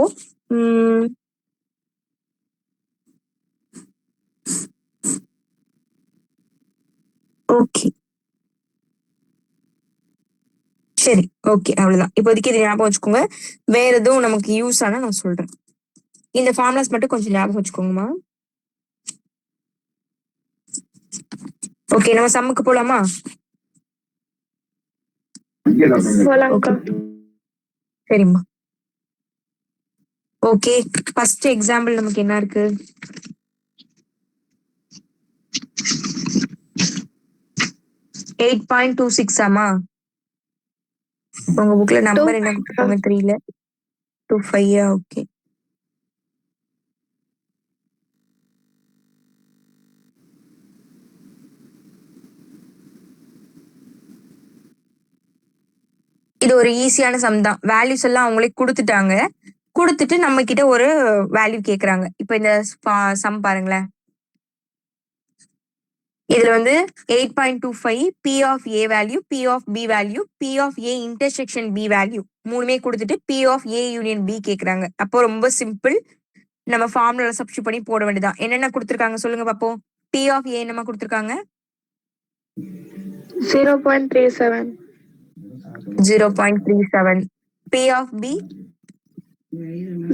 ஓகே சரி, ஓகே, அவ்வளவுதான். இப்போதைக்கு இது ஞாபகம் வச்சுக்கோங்க. வேற எதுவும் நமக்கு யூஸ் ஆனா நான் சொல்றேன். இந்த ஃபார்முலாஸ் மட்டும் கொஞ்சம் ஞாபகம் வச்சுக்கோங்கம்மா. ஓகே, நம்ம சம்முக்கு போலாமா? சரிம்மா. ஓகே, ஃபர்ஸ்ட் எக்ஸாம்பிள் நமக்கு என்ன இருக்கு? $8.26 ஆமா? உங்க புக்ல நம்பர் என்ன கொடுத்துருக்காங்க தெரியல. 25. ஓகே. இது ஒரு ஈஸியான சம் தான். வேல்யூஸ் எல்லாம் அவங்களே கொடுத்துட்டாங்க. கொடுத்துட்டு நம்ம கிட்ட ஒரு வேல்யூ கேக்குறாங்க. இப்ப இந்த சம் பாருங்களேன். இதுல வந்து 8.25 P of A value, P of B value, P of A intersection B value மூணுமே கொடுத்துட்டு P of A union B கேக்குறாங்க. அப்போ ரொம்ப சிம்பிள். நம்ம ஃபார்முலால சப்ஸ்டிட்யூட் பண்ணி போட வேண்டியதான். என்னென்ன கொடுத்துருக்காங்க சொல்லுங்க பாப்போம். P of A என்னமா கொடுத்துருக்காங்க? 0.37. 0.37. P of B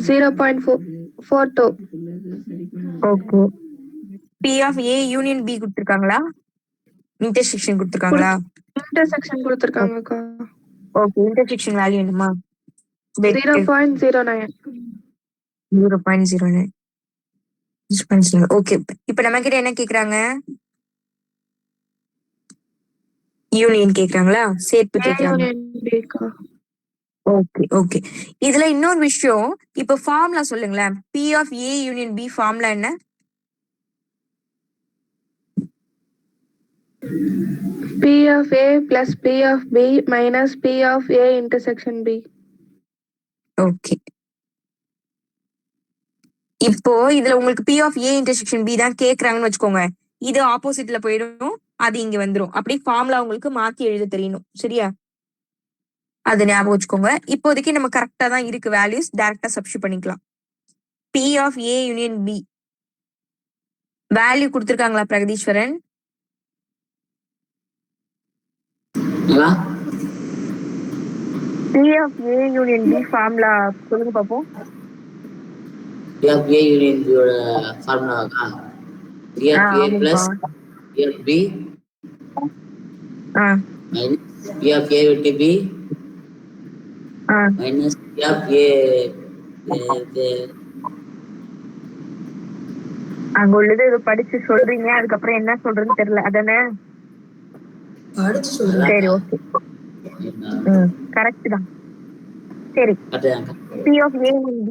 0.42. Okay. P of A union B கொடுத்துருக்காங்களா? இன்டர்செக்ஷன் கொடுத்துருக்காங்களா? இன்டர்செக்ஷன் கொடுத்துருக்காங்கக்கா. ஓகே, இன்டர்செக்ஷன் வேல்யூ என்னமா? 0.09. 0.09. ஓகே, இப்ப நம்ம கிட்ட என்ன கேக்குறாங்க? யூனியன் கேக்குறாங்களா? சேர்ப்பு கேக்குறாங்க. Okay okay. இதுல இன்னொரு விஷயம், இப்ப ஃபார்முலா சொல்லுங்களேன். P of A union B formula என்ன? P of A plus P of B minus P of A intersection B. Okay. இப்போ இதுல உங்களுக்கு P of A intersection B தான் கேக்குறாங்கன்னு வச்சுக்கோங்க. இது ஆப்போசிட்ல போயிடும், அது இங்க வந்துரும். அப்படி ஃபார்முலா உங்களுக்கு மாத்தி எழுத தெரியணும். சரியா? அது ஞாபகம் வச்சுக்கோங்க. இப்போதைக்கு நம்ம கரெக்டா தான் இருக்கு வேல்யூஸ். டைரக்டா சப்ஸ்டிட்யூட் பண்ணிக்கலாம். P of A union B value கொடுத்திருக்காங்களா Pragatheeswaran? P of A union B formula சொல்லுங்க பாப்போம். P of A union B ஓட ஃபார்முலாக்கா? P of A plus P of B minus P of A with B minus P of A அங்க உள்ளது இதை படிச்சு சொல்றீங்க, அதுக்கப்புறம் என்ன சொல்றதுன்னு தெரியல, அதானே? படிச்சு சொல்றேன். சரி, ஓகே, கரெக்ட் தான். சரி, P of A and B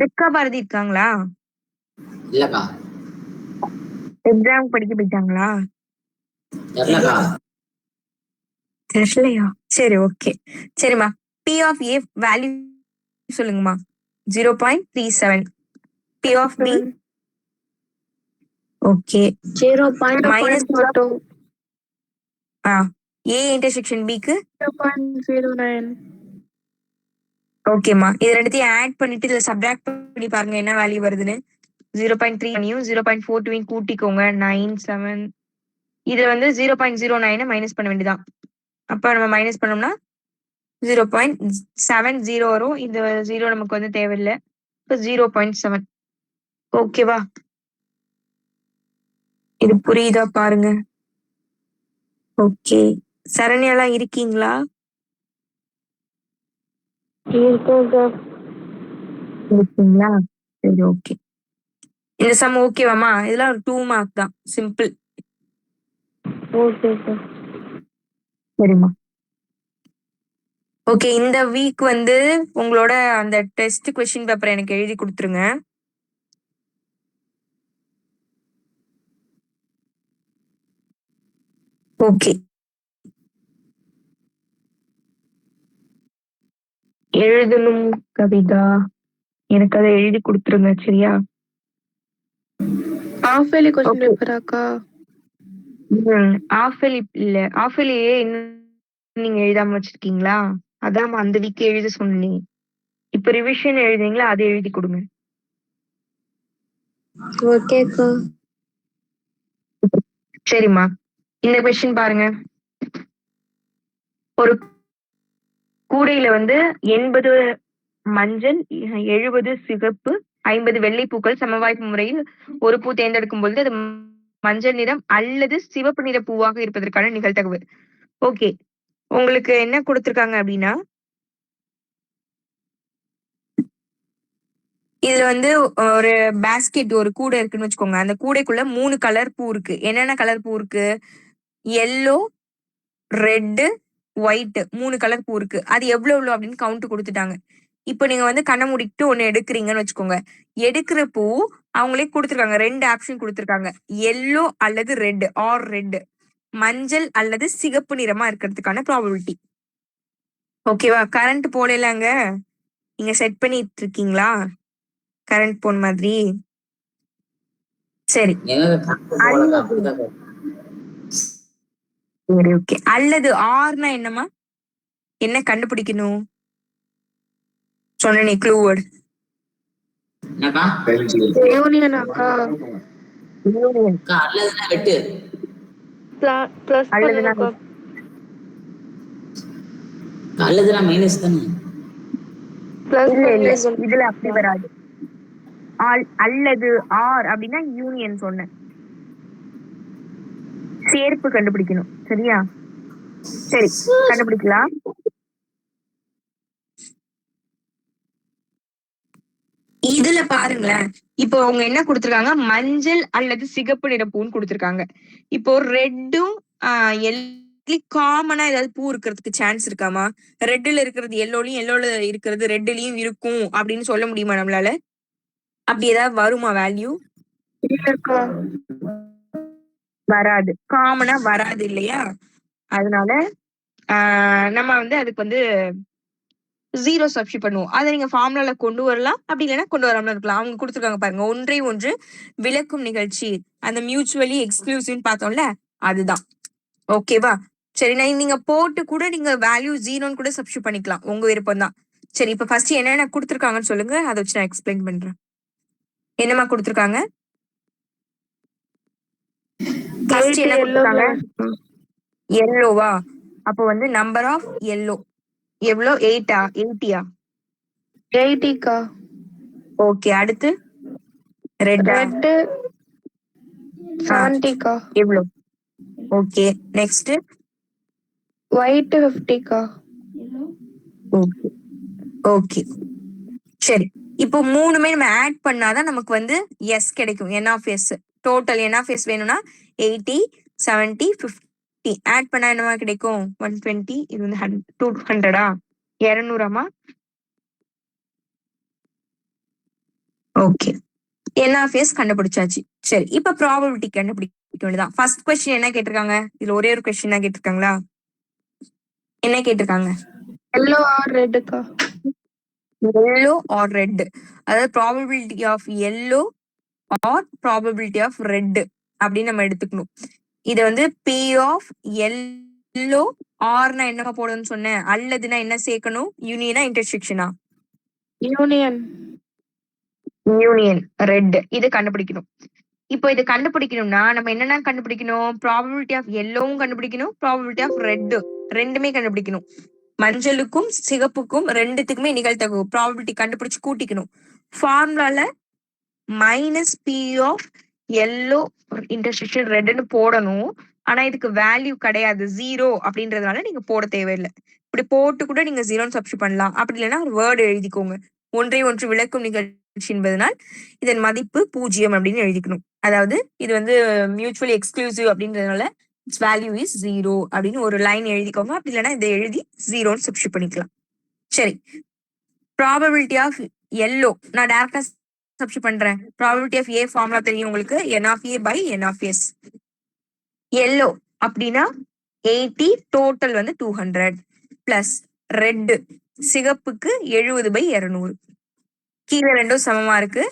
பிக்கா Bharathi இருக்காங்களா? இல்லக்கா. எக்ஸாம் படிக்க போயிட்டாங்களா? தெரியலக்கா. தெரியலையா? சரி, ஓகே. சரிம்மா, P of A வேல்யூ சொல்லுங்கம்மா. 0.37. P of B okay 0.42. A intersection B க்கு 0.09. ஓகேம்மா. இது ரெண்டுத்தையும் ஆட் பண்ணிட்டு இதுல சப்ட்ராக்ட் பண்ணி பாருங்க என்ன வேல்யூ வருதுன்னு. 0.3 0.42 கூட்டிக்கோங்க. 97. இதுல வந்து 0.09 மைனஸ் பண்ண வேண்டியதான். அப்ப நம்ம மைனஸ் பண்ணோம்னா 0.70 வரும். இந்த 0 நமக்கு வந்து தேவையில்லை. இப்போ 0.7. ஓகேவா? இது புரியுதா பாருங்க. ஓகே, சரண்யாலாம் இருக்கீங்களா? இருக்கீங்களா? சரி, ஓகே. இந்த சம் ஓகேவாமா? இதெல்லாம் ஒரு 2 மார்க் தான், சிம்பிள். Okay sir. சரிம்மா. ஓகே, இந்த வீக் வந்து உங்களோட அந்த டெஸ்ட் கொஸ்டின் பேப்பர் எனக்கு எழுதி கொடுத்துருங்க. ஓகே, எழுதணும் கவிதா. எனக்கு அதை எழுதி கொடுத்துருங்க சரியா? ஆஃப் இயர்லி கொஸ்டின் பேப்பராக்கா? ஆஃப் இயர்லி இல்ல, ஆஃப் இயர்லியே நீங்க எழுதாம வச்சிருக்கீங்களா? அதான் அந்த வீக் எழுத சொன்னீங்க. இப்ப ரிவிஷன் எழுதுறீங்களா, அதை எழுதி கொடுங்க. ஓகேக்கா. சரிம்மா, இந்த கொஸ்டின் பாருங்க. ஒரு கூடையில வந்து 80 மஞ்சள், 70 சிகப்பு, 50 வெள்ளை பூக்கள் சமவாய்ப்பு முறையில் ஒரு பூ தேர்ந்தெடுக்கும் பொழுது அது மஞ்சள் நிறம் அல்லது சிவப்பு நிற பூவாக இருப்பதற்கான நிகழ்தகவு. ஓகே, உங்களுக்கு என்ன கொடுத்திருக்காங்க அப்படின்னா, இதுல வந்து ஒரு பேஸ்கெட், ஒரு கூடை இருக்குன்னு வச்சுக்கோங்க. அந்த கூடைக்குள்ள 3 கலர் பூ இருக்கு. என்னென்ன கலர் பூ இருக்கு? எல்லோ, ரெட், ஒயிட், 3 கலர் பூ இருக்கு. அது எவ்வளவு அப்படின்னு கவுண்ட் கொடுத்துட்டாங்க. இப்போ நீங்க வந்து கண்ணை மூடிட்டு ஒண்ணு எடுக்கிறீங்கன்னு வச்சுக்கோங்க. எடுக்கிற பூ அவங்களே கொடுத்துருக்காங்க, 2 ஆப்ஷன் கொடுத்துருக்காங்க. எல்லோ அல்லது ரெட் ஆர் ரெட், மஞ்சள் அல்லது சிகப்பு நிறமா இருக்கிறதுக்கான ப்ராபபிலிட்டி. ஓகேவா? கரண்ட் போடலாங்க, நீங்க செட் பண்ணிட்டு இருக்கீங்களா கரண்ட் போன மாதிரி? சரி சரி, ஓகே. அல்லது ஆர்னா என்னமா, என்ன கண்டுபிடிக்கணும் சொன்னே க்ளூ வேர்ட்? யூனியன் அக்கா. அல்லதுனா வெட்டு. பிளஸ் பண்ணுங்கக்கா. அல்லதுனா மைனஸ் தானே? இல்ல இல்ல, இதுல அப்படி வராது. அல்லது ஆர் அப்படின்னா யூனியன் சொன்னேன். சேர்ப்பு கண்டுபிடிக்கணும் சரியா? சரி, கண்டுபிடிக்கலாம். இதுல பாருங்களேன், இப்போ அவங்க என்ன கொடுத்திருக்காங்க, மஞ்சள் அல்லது சிகப்பு நிற பூன்னு கொடுத்திருக்காங்க. இப்போ ரெட்டும் காமனா ஏதாவது பூ இருக்கிறதுக்கு சான்ஸ் இருக்காமா? ரெட்ல இருக்கிறது எல்லோலயும், எல்லோல இருக்கிறது ரெட்லயும் இருக்கும் அப்படின்னு சொல்ல முடியுமா நம்மளால? அப்படி ஏதாவது வருமா வேல்யூ? வராது, காமனா வராது இல்லையா? அதனால நம்ம வந்து அதுக்கு வந்து 0 சப்ஸ்டிட் பண்ணுவோம். அதை நீங்க ஃபார்முலால கொண்டு வரலாம், அப்படி இல்லைன்னா கொண்டு வராம இருக்கலாம். அவங்க கொடுத்துருக்காங்க பாருங்க, ஒன்றை ஒன்று விளக்கும் நிகழ்ச்சி, அந்த மியூச்சுவலி எக்ஸ்க்ளூசிவ் பார்த்தோம்ல, அதுதான். ஓகேவா? சரி, நீங்க போட்டு கூட நீங்க வேல்யூ 0ன்னு கூட சப்ஸ்டிட் பண்ணிக்கலாம், உங்க விருப்பம் தான். சரி, இப்ப ஃபர்ஸ்ட் என்னென்ன கொடுத்துருக்காங்கன்னு சொல்லுங்க, அதை வச்சு நான் எக்ஸ்பிளைன் பண்றேன். என்னமா கொடுத்துருக்காங்க? ஃபர்ஸ்ட் என்ன கொடுத்துருக்காங்க? எல்லோவா? அப்போ வந்து நம்பர் ஆஃப் எல்லோ எவ்வளோ? 8ஆ 80ஆ? 80க்கா. ஓகே, அடுத்து ரெட் 70க்கா. எவ்வளோ? ஓகே, நெக்ஸ்ட் ஒயிட் 50க்கா. ஓகே ஓகே சரி, இப்போ மூணுமே நம்ம ஆட் பண்ணாதான் நமக்கு வந்து எஸ் கிடைக்கும். N of S, total N of S வேணும்னா 80, 70, 50 ஆட் பண்ணா என்னமா கிடைக்கும்? 120. இது வந்து 200ஆ 200ஆமா? ஓகே, என் ஆஃப் எஸ் கண்டுபிடிச்சாச்சு. சரி, இப்ப ப்ராபபிலிட்டி கண்டுபிடிக்க வேண்டியதான். ஃபர்ஸ்ட் கொஸ்டின் என்ன கேட்டிருக்காங்க? இதுல ஒரே ஒரு கொஸ்டின் தான் கேட்டிருக்காங்களா? என்ன கேட்டிருக்காங்க? எல்லோ ஆர் ரெட்க்கா. எல்லோ ஆர் ரெட், அதாவது probability of yellow or probability of red அப்படின்னு நம்ம எடுத்துக்கணும். இது வந்து பி ஆஃப் எல்லோ ஆர்னா என்ன போடணும்னு சொன்னேன், அல்லதுன்னா என்ன சேர்க்கணும்? யூனியனா இன்டர்செக்ஷனா? யூனியன். யூனியன் ரெட், இது கண்டுபிடிக்கணும். இப்போ இது கண்டுபிடிக்கணும்னா நம்ம என்னென்ன கண்டுபிடிக்கணும்? ப்ராபபிலிட்டி ஆஃப் எல்லோவும் கண்டுபிடிக்கணும், ப்ராபபிலிட்டி ஆஃப் ரெட் ரெண்டுமே கண்டுபிடிக்கணும். மஞ்சளுக்கும் சிகப்புக்கும் ரெண்டுத்துக்குமே நிகழ்தகவு ப்ராபபிலிட்டி கண்டுபிடிச்சு கூட்டிக்கணும். ஃபார்முலால minus P of yellow intersection ரெட்னு போடணும். ஆனா இதுக்கு வேல்யூ கிடையாது, 0 அப்படின்றதுனால நீங்க போட தேவையில்லை. இப்படி போட்டு கூட நீங்க 0 சப்ஸ்டிட் பண்ணலாம். அப்படி இல்லைன்னா ஒரு வேர்டு எழுதிக்கோங்க, ஒன்றை ஒன்று விளக்கும் நிகழ்ச்சி என்பதனால் இதன் மதிப்பு 0 அப்படின்னு எழுதிக்கணும். அதாவது இது வந்து மியூச்சுவலி எக்ஸ்க்ளூசிவ் அப்படின்றதுனால இட்ஸ் வேல்யூ இஸ் 0 அப்படின்னு ஒரு லைன் எழுதிக்கோங்க. அப்படி இல்லைன்னா இதை எழுதி 0ன்னு சப்ஸ்டிட் பண்ணிக்கலாம். சரி, ப்ராபபிலிட்டி ஆஃப் எல்லோ நான் டைரக்டா சப்ஸ்டிட் பண்றேன். ப்ராபபிலிட்டி ஆஃப் ஏ ஃபார்முலா தெரியும் உங்களுக்கு, n of A by n of S. எல்லோ அப்படின்னா 80 டோட்டல் வந்து 200 பிளஸ் ரெட் சிகப்புக்கு 70/200 கீழே ரெண்டும் சமமா இருக்கு.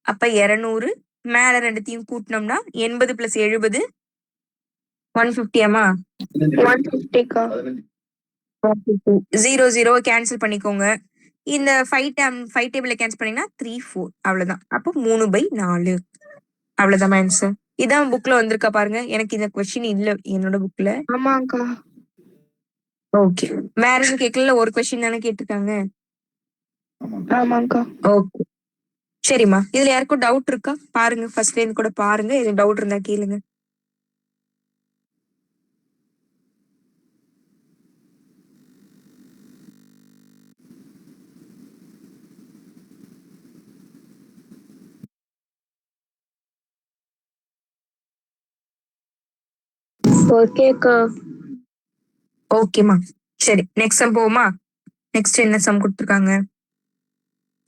அப்ப 200 மேல ரெண்டுத்தையும் கூட்டினோம்னா 80 பிளஸ் 70 150 150க்கா 0 கேன்சல் பண்ணிக்கோங்க. இந்த 5 டேபிள கேன்சல் பண்ணீங்கன்னா 3 4 அவ்வளவுதான். அப்போ 3/4 அவ்வளவுதான் ஆன்சர். இதான் புக்ல வந்திருக்கா பாருங்க. எனக்கு இந்த கொஸ்டின் இல்ல என்னோட புக்ல. ஆமாக்கா. ஓகே, வேற எதுவும் கேட்கல. ஒரு கொஸ்டின் தானே கேட்டிருக்காங்க. ஆமாக்கா. ஓகே சரிம்மா. இதுல யாருக்கும் டவுட் இருக்கா பாருங்க, ஃபர்ஸ்ட்ல இருந்து கூட பாருங்க. எதுவும் டவுட் இருந்தா கேளுங்க. ஓகேக்கா. ஓகேம்மா சரி, நெக்ஸ்ட் சம் போவோமா? நெக்ஸ்ட் என்ன சம் கொடுத்துருக்காங்க?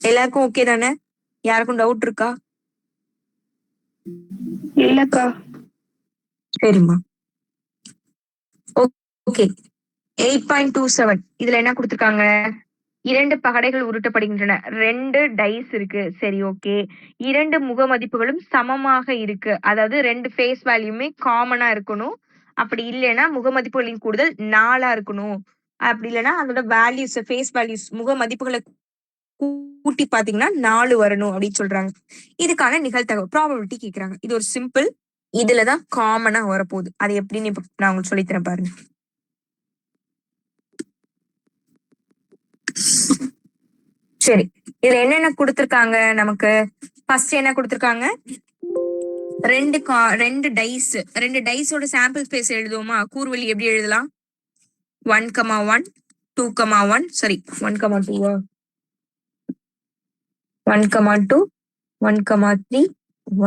எல்லாருக்கும் ஓகே தானே? யாருக்கும் டவுட் இருக்கா? இல்லக்கா. சரிம்மா. ஓகே 8.27 இதுல என்ன கொடுத்துருக்காங்க? 2 பகடைகள் உருட்டப்படுகின்றன. 2 டைஸ் இருக்கு. சரி ஓகே. 2 முக மதிப்புகளும் சமமாக இருக்கு. அதாவது 2 ஃபேஸ் வேல்யூமே காமனா இருக்கணும். அப்படி இல்லைன்னா முக மதிப்புகளின் கூடுதல் 4 இருக்கணும். அப்படி இல்லைன்னா அதோட வேல்யூஸ் ஃபேஸ் வேல்யூஸ் முக மதிப்புகளை கூட்டி பாத்தீங்கன்னா 4 வரணும் அப்படின்னு சொல்றாங்க. இதுக்கான நிகழ்தகவு ப்ராபபிலிட்டி கேக்குறாங்க. இது ஒரு சிம்பிள். இதுலதான் காமனா வரப்போகுது. அது எப்படின்னு இப்ப நான் உங்களுக்கு சொல்லித்தரேன் பாருங்க. சரி, இதுல என்னென்ன கொடுத்திருக்காங்க நமக்கு? ஃபர்ஸ்ட் என்ன கொடுத்திருக்காங்க? ரெண்டு டைஸோட சாம்பிள் ஸ்பேஸ் எழுதுவோமா? கூர்வழி எப்படி எழுதலாம்? 1,1 2,1 சாரி 1,2 1,2 1,3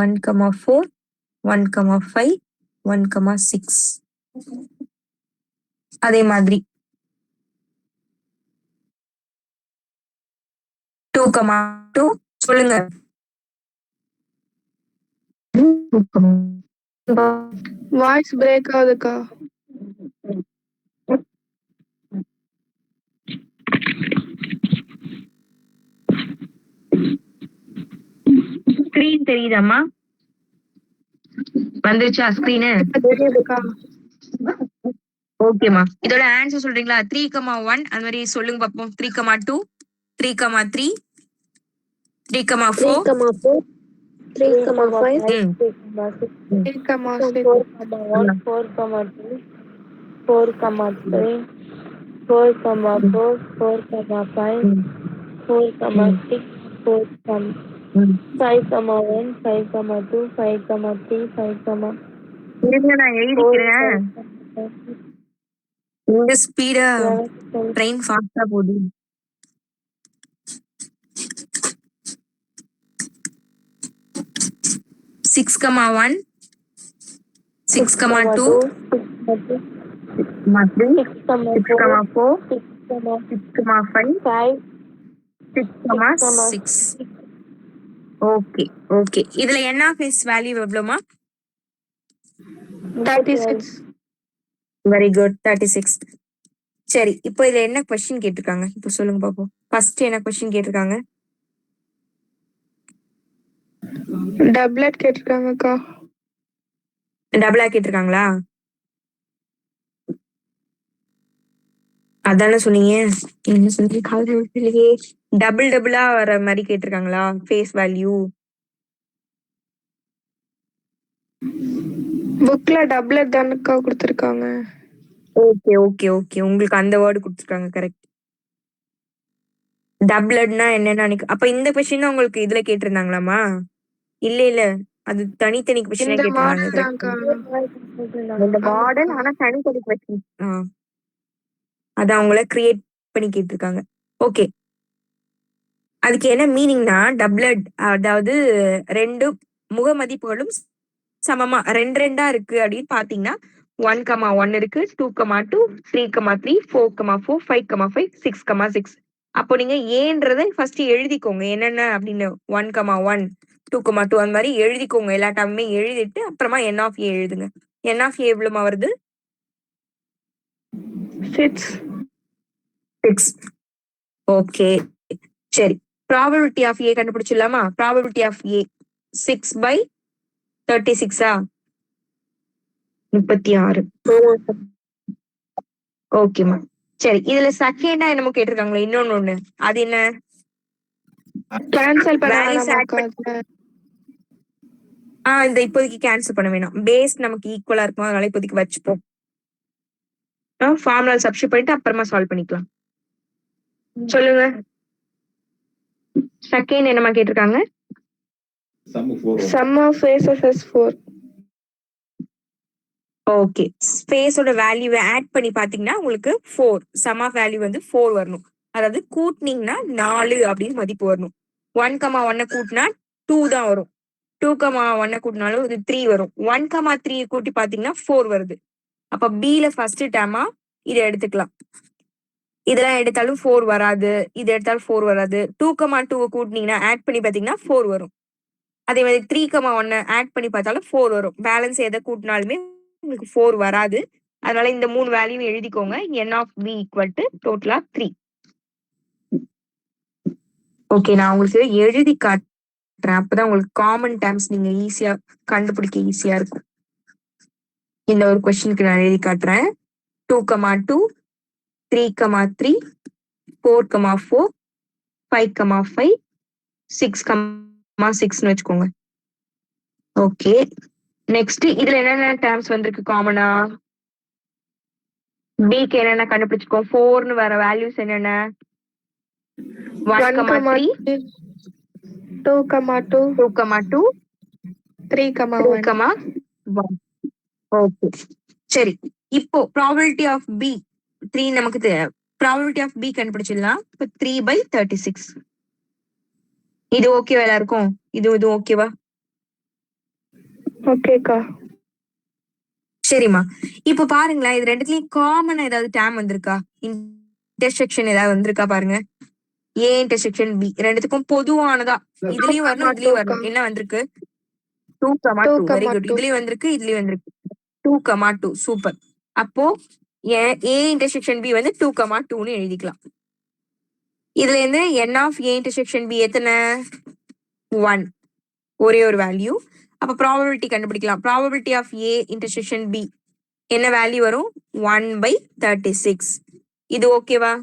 1,4 1,5 1,6 அதே மாதிரி 2,2 சொல்லுங்க. வாய்ஸ் பிரேக் ஆகுதுக்கா. ஸ்கிரீன் தெரியுதாம்மா? வந்துருச்சா ஸ்கிரீனு? தெரியுதுக்கா. ஓகேமா, இதோட ஆன்சர் சொல்றீங்களா? 3,1 அந்த மாதிரி சொல்லுங்க பாப்போம். 3,2 3,3 3,4 3,5 ம் 3,6 4, 4,2 4,3 4,4 4,5 4,6 5,1 5,2 5,3 5, இருங்க நான் எழுதிக்கிறேன். இந்த ஸ்பீடா ட்ரெயின் ஃபாஸ்டா போகுது. 6,1 6,2 6,3 6,4 6,5 6,6 ஓகே ஓகே. இதுல என்ன ஃபேஸ் வேல்யூ எவ்வளவுமா? 36. Very good 36. சரி, இப்போ இதுல என்ன கொஸ்டின் கேட்டிருக்காங்க இப்போ சொல்லுங்க பாப்போம். ஃபர்ஸ்ட் என்ன கொஸ்டின் கேட்டிருக்காங்க? டபுளட் கேட்டிருக்காங்கக்கா. டபுளா கேட்டிருக்காங்களா? அதானே சொன்னீங்க. என்ன சொன்னீங்க? டபுளா வர மாதிரி கேட்டிருக்காங்களா ஃபேஸ் வேல்யூ? புக்ல டபுளட் தானக்கா கொடுத்துருக்காங்க. ஓகே ஓகே ஓகே, உங்களுக்கு அந்த வேர்டு கொடுத்துருக்காங்க. கரெக்ட். டபுளட்னா என்னன்னு அப்ப இந்த கொஸ்டின் உங்களுக்கு இதுல கேட்டிருந்தாங்களாமா? இல்ல இல்ல, அது தனித்தனி கொஸ்டினா இந்த கேட்டிருந்தாங்க. மாடல் தான்க்கா. இந்த மாடல் ஆனா தனித்தனி கொஸ்டின். அத அவங்கள கிரியேட் பண்ணி கேட்டிருக்காங்க. ஓகே, அதுக்கு என்ன மீனிங்னா டபுளட் அதாவது 2 முக மதிப்புகளும் சமமா 2 இருக்கு அப்படின்னு பாத்தீங்கன்னா 1,1 இருக்கு, 2,2 3,3 4,4 5,5 6,6. அப்போ நீங்க ஏன்றதை ஃபர்ஸ்ட் எழுதிக்கோங்க என்னென்ன அப்படின்னு. 1,1 2,2 அந்த மாதிரி எழுதிக்கோங்க. எல்லா டைமுமே எழுதிட்டு அப்புறமா என் ஆஃப் ஏ எழுதுங்க. என் ஆஃப் ஏ எவ்வளவுமா வருது? 6. ஓகே சரி, ப்ராபபிலிட்டி ஆஃப் ஏ கண்டுபிடிச்சிடலாமா? Probability of A 6/36 36. ஓகேமா சரி, இதுல செகண்டா என்னமோ கேட்டிருக்காங்களே இன்னொன்னு, அது என்ன? கேன்சல் பண்ண வேல்யூஸ் ஆட் வேணாமாக்கா? இந்த இப்போதைக்கு கேன்சல் பண்ண வேணாம். பேஸ் நமக்கு ஈக்குவலா இருக்கும், அதனால இப்போதைக்கு வச்சுப்போம். ஃபார்முலா சப்ஸ்டிட்யூட் பண்ணிட்டு அப்புறமா சால்வ் பண்ணிக்கலாம். சொல்லுங்க, செகண்ட் என்னமா கேட்டிருக்காங்க? Sum of faces is 4. Okay, ஸ்பேஸோட வேல்யூவை ஆட் பண்ணி பாத்தீங்கன்னா உங்களுக்கு 4, சம் ஆஃப் வேல்யூ வந்து 4 வரணும். அதாவது கூட்டினீங்கன்னா 4 அப்படின்னு மதிப்பு வரணும். 1,1 கூட்டினா 2 தான் வரும். 2,1 கூட்டினாலும் இது 3 வரும். 1,3 கூட்டி பாத்தீங்கன்னா 4 வருது. அப்ப பில ஃபர்ஸ்ட் டேர்மா இதை எடுத்துக்கலாம். இதெல்லாம் எடுத்தாலும் 4 வராது, இது எடுத்தாலும் 4 வராது. 2,2 கூட்டினீங்கன்னா ஆட் பண்ணி பாத்தீங்கன்னா 4 வரும். அதே மாதிரி 3,1 ஆட் பண்ணி பார்த்தாலும் 4 வரும். பேலன்ஸ் எதை கூட்டினாலுமே உங்களுக்கு 4 வராது. அதனால இந்த 3 வேல்யூ எழுதிக்கோங்க. n of b equal to டோட்டலா 3. ஓகே, நான் உங்களுக்கு எழுதி காட்டுறேன், அப்பதான் உங்களுக்கு காமன் டேர்ம்ஸ் நீங்க ஈஸியா கண்டுபிடிக்க ஈஸியா இருக்கும். இந்த ஒரு கொஸ்டினுக்கு நான் எழுதி காட்டுறேன். 2,2 3,3 4,4 5,5 6,6ன்னு வச்சுக்கோங்க. ஓகே, நெக்ஸ்ட் இதுல என்னென்ன டேர்ம்ஸ் வந்திருக்கு காமனா? பிக்கு என்னென்ன கண்டுபிடிச்சிருக்கோம்? 4ன்னு வர வேல்யூஸ் என்னென்ன? 1,3 2,2 2,2 3,1. 3,1. ஓகே சரி, இப்போ ப்ராபபிலிட்டி ஆஃப் பி 3 நமக்கு ப்ராபபிலிட்டி ஆஃப் பி கண்டுபிடிச்சிடலாம். இப்போ 3/36. இது ஓகேவா எல்லாருக்கும்? இது ஓகேவா? ஓகேக்கா. சரிம்மா, இப்ப பாருங்களேன், இது ரெண்டுத்துலயும் காமன் ஏதாவது டேர்ம் வந்திருக்கா? இன்டர்செக்ஷன் ஏதாவது வந்திருக்கா பாருங்க. ஏ இன்டர்செக்ஷன் பி ரெண்டுத்துக்கும் பொதுவானதா இதுலயும் வரணும், இதுலயும் வரணும். என்ன வந்திருக்கு? 2,2. Very good. இதுலயும் வந்திருக்கு, இதுலயும் வந்திருக்கு. 2,2 சூப்பர். அப்போ ஏ இன்டர்செக்ஷன் பி வந்து 2,2ன்னு எழுதிக்கலாம். இதுல இருந்து n of A intersection B எத்தனை? 1, ஒரே ஒரு வேல்யூ. அப்ப ப்ராபபிலிட்டி கண்டுபிடிக்கலாம். Probability of A intersection B என்ன வேல்யூ வரும்? 1/36. இது ஓகேவா?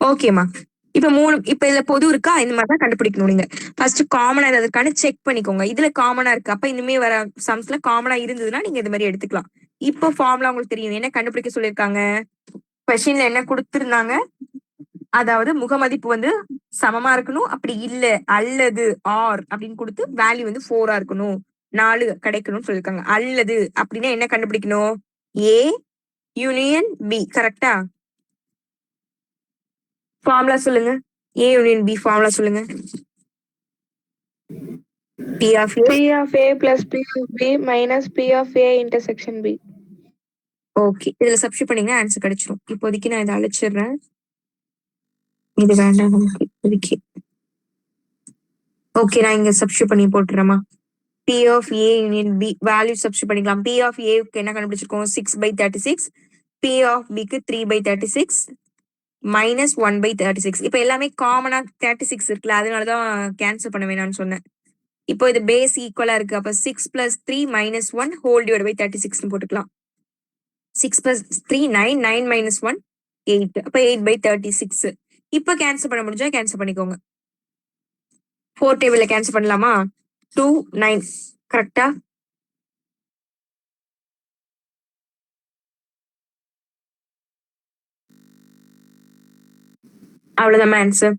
ஓகேமா, இப்ப இதுல பொது இருக்கா? இந்த மாதிரி தான் கண்டுபிடிக்கணும். நீங்க ஃபர்ஸ்ட் காமனா ஏதாவது இருக்கான்னு செக் பண்ணிக்கோங்க. இதுல காமனா இருக்கு, அப்ப இனிமே வர சம்ஸ்ல காமனா இருந்ததுன்னா நீங்க இது மாதிரி எடுத்துக்கலாம். இப்போ ஃபார்முலா உங்களுக்கு தெரியும், என்ன கண்டுபிடிக்க சொல்லியிருக்காங்க? கொஸ்டின்ல என்ன கொடுத்திருந்தாங்க? அதாவது முகமதிப்பு வந்து சமமா இருக்கணும், அப்படி இல்ல அல்லது ஆர் அப்படின்னு கொடுத்து வேல்யூ வந்து 4ஆ இருக்கணும், 4 கிடைக்கணும்னு சொல்லியிருக்காங்க. அல்லது அப்படின்னா என்ன கண்டுபிடிக்கணும்? A union B. கரெக்டா? ஃபார்முலா சொல்லுங்க. ஏ யூனியன் பி ஃபார்முலா சொல்லுங்க. P of A plus P of B minus P of A intersection B. Okay, இதுல சப்ஸ்டிட்யூட் பண்ணீங்கன்னா ஆன்சர் கிடைச்சிரும். இப்போதைக்கு நான் இதை அழைச்சிடுறேன், இது வேண்டாம் நமக்கு இப்போதைக்கு. ஓகே, நான் இங்க சப்ஸ்டிட்யூட் பண்ணி போட்டுறேமா. P of A union B value substitute பண்ணிக்கலாம். P of A க்கு என்ன கண்டுபிடிச்சிருக்கோம்? 6/36. P of B க்கு 3/36 minus 1/36. இப்போ எல்லாமே காமனா 36 இருக்குல்ல, அதனாலதான் கேன்சல் பண்ண வேணாம்னு சொன்னேன். இப்போ இது பேஸ் ஈக்குவலா இருக்கு, அப்ப 6 + 3 - 1 ஹோல் டிவைட் பை 36 போட்டுக்கலாம். 6 + 3 9, 9 - 1 8. அப்ப 8/36. இப்ப கேன்சல் பண்ண முடிஞ்சா கேன்சல் பண்ணிக்கோங்க. 4 டேபிள்ல கேன்சல் பண்ணலாமா? 2 9 கரெக்டா? அவ்வளவுதான் ஆன்சர்.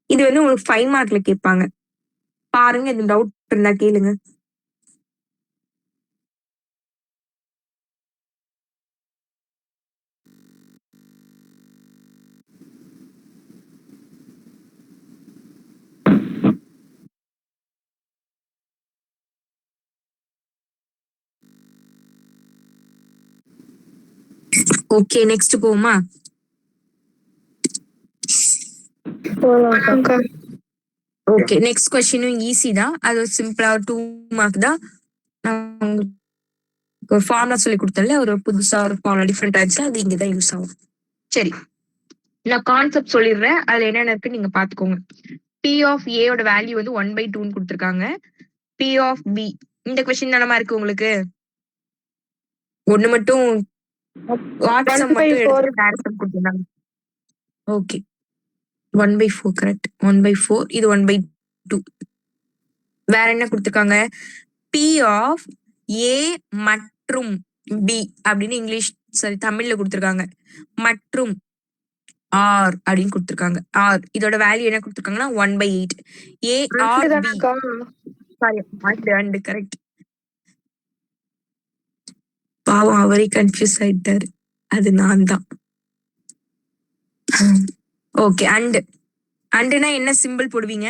இது வந்து உங்களுக்கு 5 மார்க்ல கேட்பாங்க. பாருங்க, இது டவுட் இருந்தா கேளுங்க. ஓகே, நெக்ஸ்ட் போமா. ஓகே, நெக்ஸ்ட் கொஸ்டினும் ஈஸி தான். அது சிம்பிளா 2 மார்க் தான். நான் உங்களுக்கு ஒரு ஃபார்முலா சொல்லி கொடுத்தல, ஒரு புதுசா ஒரு ஃபார்முலா டிஃப்ரெண்ட் ஆயிடுச்சு, அது இங்க தான் யூஸ் ஆகும். சரி, நான் கான்செப்ட் சொல்லிடுறேன், அதுல என்னென்ன இருக்கு நீங்க பாத்துக்கோங்க. P of A ஓட வேல்யூ வந்து 1/2 கொடுத்திருக்காங்க. P of B இந்த கொஸ்டின் தானமா இருக்கு உங்களுக்கு. ஒண்ணு மட்டும் வாட்ஸ்அப் மட்டும் எடுத்து டைரக்ட் கொடுத்திருந்தாங்க. Okay, 1/4 correct. 1/4 இது 1/2. வேற என்ன கொடுத்திருக்காங்க? P of A மற்றும் B அப்படின்னு இங்கிலீஷ் சாரி தமிழ்ல கொடுத்திருக்காங்க. மற்றும் R அப்படின்னு கொடுத்திருக்காங்க. R இதோட வேல்யூ என்ன கொடுத்திருக்காங்கன்னா 1/8. A or B sorry and correct. பாவம் அவரே கன்ஃபியூஸ் ஆயிட்டாரு, அது நான் தான். ஓகே, அண்ட்னா என்ன சிம்பிள் போடுவீங்க?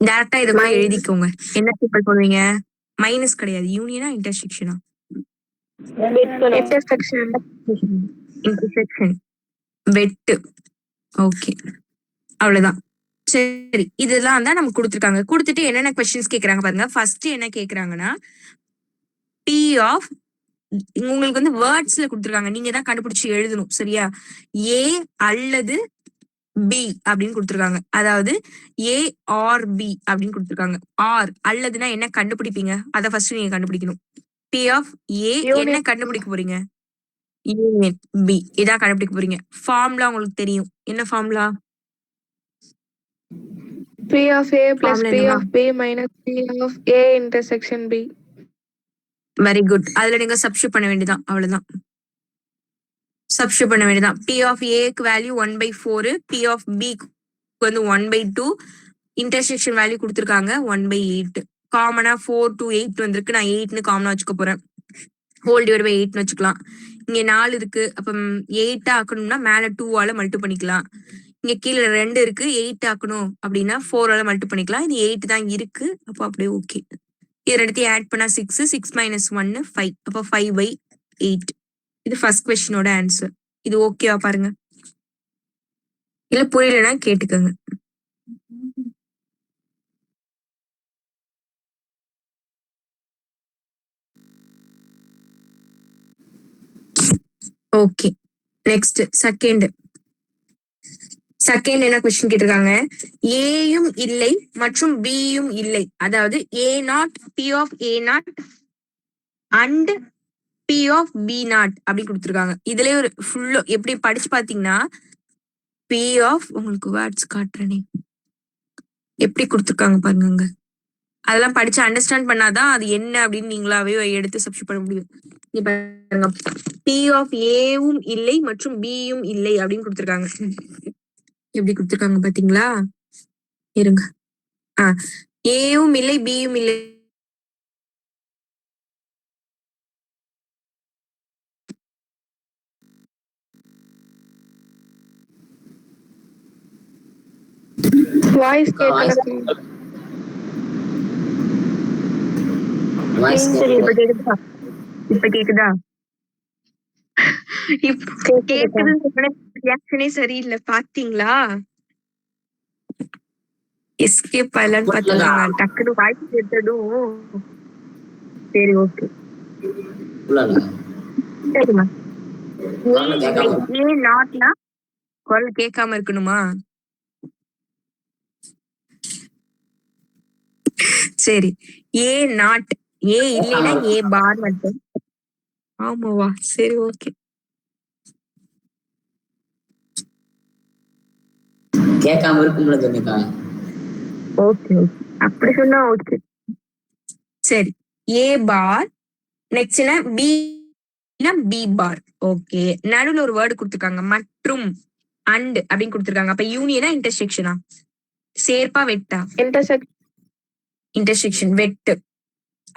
டைரக்டா இத கூட எழுதிக்கோங்க. என்ன சிம்பிள் போடுவீங்க? மைனஸ் கிடையாது. யூனியனா இன்டர்செக்ஷனா? இன்டர்செக்ஷன் வெட்டு. ஓகே, அவ்வளவுதான். சரி, இதெல்லாம் தான் நமக்கு கொடுத்துருக்காங்க. கொடுத்துட்டு என்னென்ன கொஸ்டின்ஸ் கேக்குறாங்க பாருங்க. ஃபர்ஸ்ட் என்ன கேக்குறாங்கன்னா P ஆஃப் உங்களுக்கு வந்து வேர்ட்ஸ்ல கொடுத்துருக்காங்க, நீங்க தான் கண்டுபிடிச்சு எழுதணும். சரியா? A அல்லது B அப்படின்னு கொடுத்துருக்காங்க. அதாவது A or B அப்படின்னு கொடுத்துருக்காங்க. R அல்லதுன்னா என்ன கண்டுபிடிப்பீங்க? அத ஃபர்ஸ்ட் நீங்க கண்டுபிடிக்கணும். P of A என்ன கண்டுபிடிக்க போறீங்க? யூனியன் B இதான் கண்டுபிடிக்க போறீங்க. ஃபார்முலா உங்களுக்கு தெரியும். என்ன formula? P of A plus P of B minus P of A intersection B. Very good. அதுல நீங்க சப்ஸ்டிட்யூட் பண்ண வேண்டியதான், அவ்வளவுதான். சப்ஸ்டிட்யூட் பண்ண வேண்டியதான். P of A க்கு வேல்யூ 1/4, P of B க்கு வந்து 1/2, இன்டர்செக்ஷன் வேல்யூ கொடுத்திருக்காங்க 1/8. காமனா 4 to 8 வந்திருக்கு. நான் 8ன்னு காமனா வச்சுக்க போறேன். ஹோல் டிவைட் பை 8ன்னு வச்சுக்கலாம். இங்க 4 இருக்கு, அப்ப 8 ஆக்கணும்னா மேல 2 ஆல மல்டி பண்ணிக்கலாம். இங்க கீழே 2 இருக்கு, 8 ஆக்கணும் அப்படின்னா 4 ஆல மல்டி பண்ணிக்கலாம். இது 8 தான் இருக்கு, அப்போ அப்படியே ஓகே. இது ரெண்டுத்தையும் ஆட் பண்ணா 6, 6 minus 1 5, அப்போ 5/8. இது ஃபர்ஸ்ட் கொஸ்டினோட ஆன்சர். இது ஓகேவா பாருங்க, இல்ல புரியலன்னா கேட்டுக்கோங்க. ஓகே, நெக்ஸ்ட் செகண்ட் என்ன கொஸ்டின் கேட்டிருக்காங்க? ஏயும் இல்லை மற்றும் பியும் இல்லை. அதாவது A0 P of A0 and P of B0 அப்படி கொடுத்திருக்காங்க. இதுல ஒரு ஃபுல்லோ எப்படி படிச்சு பாத்தீங்கன்னா P of உங்களுக்கு வேர்ட்ஸ் காட்டுறேனே எப்படி கொடுத்திருக்காங்க பாருங்க. அதெல்லாம் படிச்சு அண்டர்ஸ்டாண்ட் பண்ணாதான் அது என்ன அப்படின்னு நீங்களாவே எடுத்து சப்ஸ்டிட்யூட் பண்ண முடியும். பாருங்க, P of Aவும் இல்லை மற்றும் Bயும் இல்லை அப்படின்னு கொடுத்திருக்காங்க. எப்படி கொடுத்திருக்காங்க பாத்தீங்களா? இருங்க. ஏவும் இல்லை பியும் இல்லை. வாய்ஸ் கேட்கல. இப்ப கேக்குதா? ரியாக்ஷனே சரியில்லை பாத்தீங்களா? எஸ்கேப் ஆயிலான்னு பாத்துக்காங்க. டக்குனு வாய்ஸ் கேட்டதும் சரி ஓகே சரிம்மா. ஏ நாட்னா குரல் கேட்காம இருக்கணுமா? சரி, ஏ நாட், ஏ இல்லைன்னா ஏ பார் மட்டும். ஆமாவா? சரி ஓகே. கேட்காம இருக்கும்ல சொன்னீங்க. ஓகே ஓகே, அப்படி சொன்னா ஓகே. சரி, ஏ பார் நெக்ஸ்ட்னா பி பி பார். ஓகே, நடுவுல ஒரு வேர்டு கொடுத்திருக்காங்க மற்றும் அண்ட் அப்படின்னு கொடுத்திருக்காங்க. அப்ப யூனியனா இன்டர்செக்ஷனா? சேர்ப்பா வெட்டா? இன்டர்செக்ஷன் வெட்டு.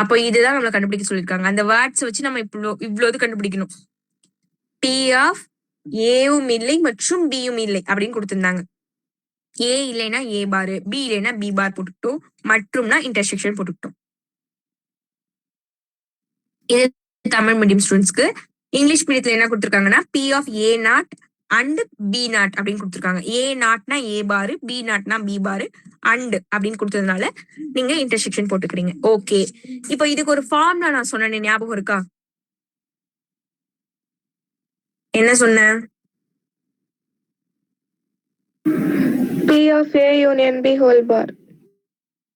அப்போ இதுதான் நம்மள கண்டுபிடிக்க சொல்லிருக்காங்க. அந்த வேர்ட்ஸ் வச்சு நம்ம இவ்வளவு கண்டுபிடிக்கணும். P of ஏவும் இல்லை மற்றும் பியும் இல்லை அப்படின்னு கொடுத்திருந்தாங்க. ஏ இல்லைன்னா ஏ பார், பி இல்லைன்னா பி பார் போட்டுக்கிட்டோம், மற்றும்னா இன்டர்செக்ஷன் போட்டுக்கிட்டோம். இது தமிழ் மீடியம் ஸ்டூடெண்ட்ஸ்க்கு. இங்கிலீஷ் மீடியத்துல என்ன கொடுத்திருக்காங்கன்னா P of A0 and B not அப்படின்னு கொடுத்துருக்காங்க. ஏ நாட்னா ஏ பாரு, பி நாட்னா பி பாரு, அண்ட் அப்படின்னு கொடுத்ததுனால நீங்க இன்டர்செக்ஷன் போட்டுக்கிறீங்க. ஓகே, இப்போ இதுக்கு ஒரு ஃபார்ம்ல நான் சொன்னேன், ஞாபகம் இருக்கா? என்ன சொன்னேன்? P of A union B whole bar.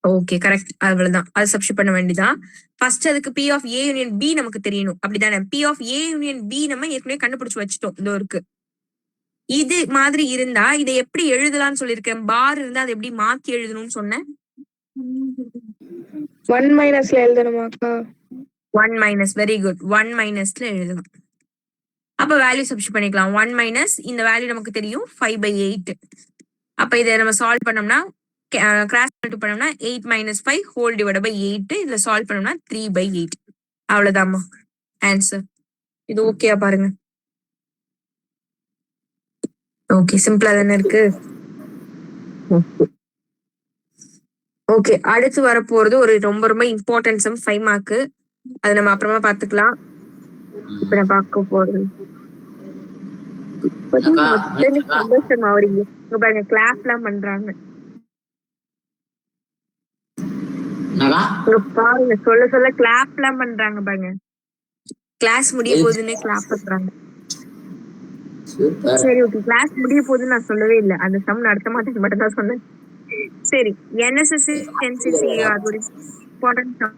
Okay, correct. அவ்வளவுதான், அது சப்ஸ்டிட் பண்ண வேண்டியதான். ஃபர்ஸ்ட் அதுக்கு P of A union B நமக்கு தெரியணும், அப்படிதானே? P of A union B நம்ம ஏற்கனவே கண்டுபிடிச்சு வச்சுட்டோம், இதோ இருக்கு. இது மாதிரி இருந்தா இதை எப்படி எழுதலாம்னு சொல்லியிருக்கேன். பார் இருந்தா அதை எப்படி மாத்தி எழுதணும்னு சொன்னேன். 1 minusல எழுதணுமாக்கா? 1 மைனஸ், வெரி குட். 1 மைனஸ்ல எழுதலாம். அப்ப வேல்யூ சப்ஸ்டிட் பண்ணிக்கலாம். 1 மைனஸ் இந்த வேல்யூ நமக்கு தெரியும் 5/8. அப்ப இதை நம்ம சால்வ் பண்ணோம்னா கிராஸ் மல்டிபிள் பண்ணோம்னா 8 minus 5 ஹோல் டிவைட் பை 8. இதுல சால்வ் பண்ணோம்னா 3/8. அவ்வளவுதாம்மா ஆன்சர். இது ஓகேயா பாருங்க. ஓகே, சிம்பிளா தானே இருக்கு. ஓகே, அடுத்து வரப்போறது ஒரு ரொம்ப ரொம்ப இம்பார்ட்டன்ட் சம், 5 மார்க். அது நம்ம அப்புறமா பாத்துக்கலாம். இப்ப நான் பார்க்க போறது சந்தோஷம் அவரீங்க. பாருங்க கிளாஸ் எல்லாம் பண்றாங்க. பாருங்க, சொல்ல சொல்ல கிளாப் எல்லாம் பண்றாங்க பாருங்க. கிளாஸ் முடிய போகுதுன்னு கிளாப் பண்றாங்க. சரி, ஓகே, கிளாஸ் முடிய போகுதுன்னு நான் சொல்லவே இல்லை. அந்த சம் நடத்த மாட்டேன்னு மட்டும் தான் சொன்னேன். சரி, NSS NCC அது ஒரு இம்பார்ட்டன்ட் சம்.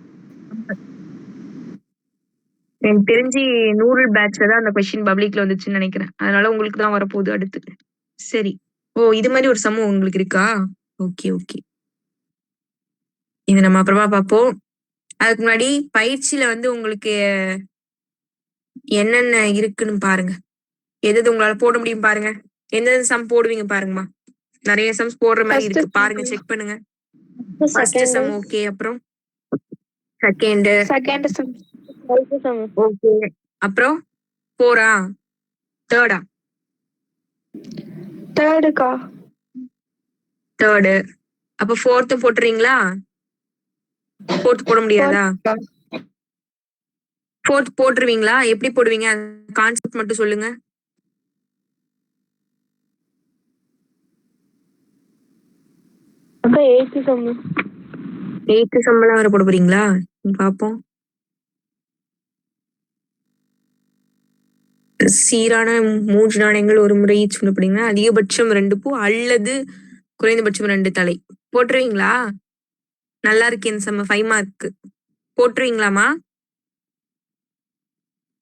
எனக்கு தெரிஞ்சு 100 பேட்ச்ல தான் அந்த கொஸ்டின் பப்ளிக்ல வந்துச்சுன்னு நினைக்கிறேன். அதனால உங்களுக்கு தான் வரப்போகுது அடுத்து. சரி, ஓ இது மாதிரி ஒரு சம் உங்களுக்கு இருக்கா? ஓகே ஓகே, இது நம்ம அப்புறமா பார்ப்போம். அதுக்கு முன்னாடி பயிற்சியில வந்து உங்களுக்கு என்னென்ன இருக்குன்னு பாருங்க. எது உங்களால போட முடியும் பாருங்க. எந்தெந்த சம் போடுவீங்க பாருங்கம்மா. நிறைய சம்ஸ் போடுற மாதிரி இருக்கு, பாருங்க, செக் பண்ணுங்க. ஃபர்ஸ்ட் சம் ஓகே, அப்புறம் செகண்ட் sum. ஓகே, அப்புறம் 4ஆ, 3ஆ? Thirdக்கா. 3rd. அப்ப 4th போட்டுறீங்களா? 4th போட முடியாதா? 4th போட்டுருவீங்களா? எப்படி போடுவீங்க கான்செப்ட் மட்டும் சொல்லுங்க. அப்ப 8th sum. 8th சம்பளம் வர போட போறீங்களா? பாப்போம். சீரான 3 நாணயங்கள் ஒரு முறை ஈச் பண்ணப்படுங்கன்னா அதிகபட்சம் 2 பூ அல்லது குறைந்தபட்சம் 2 தலை. போட்டுருவீங்களா? நல்லா இருக்கு இந்த சம்ம, 5 மார்க். போட்டுருவீங்களாமா?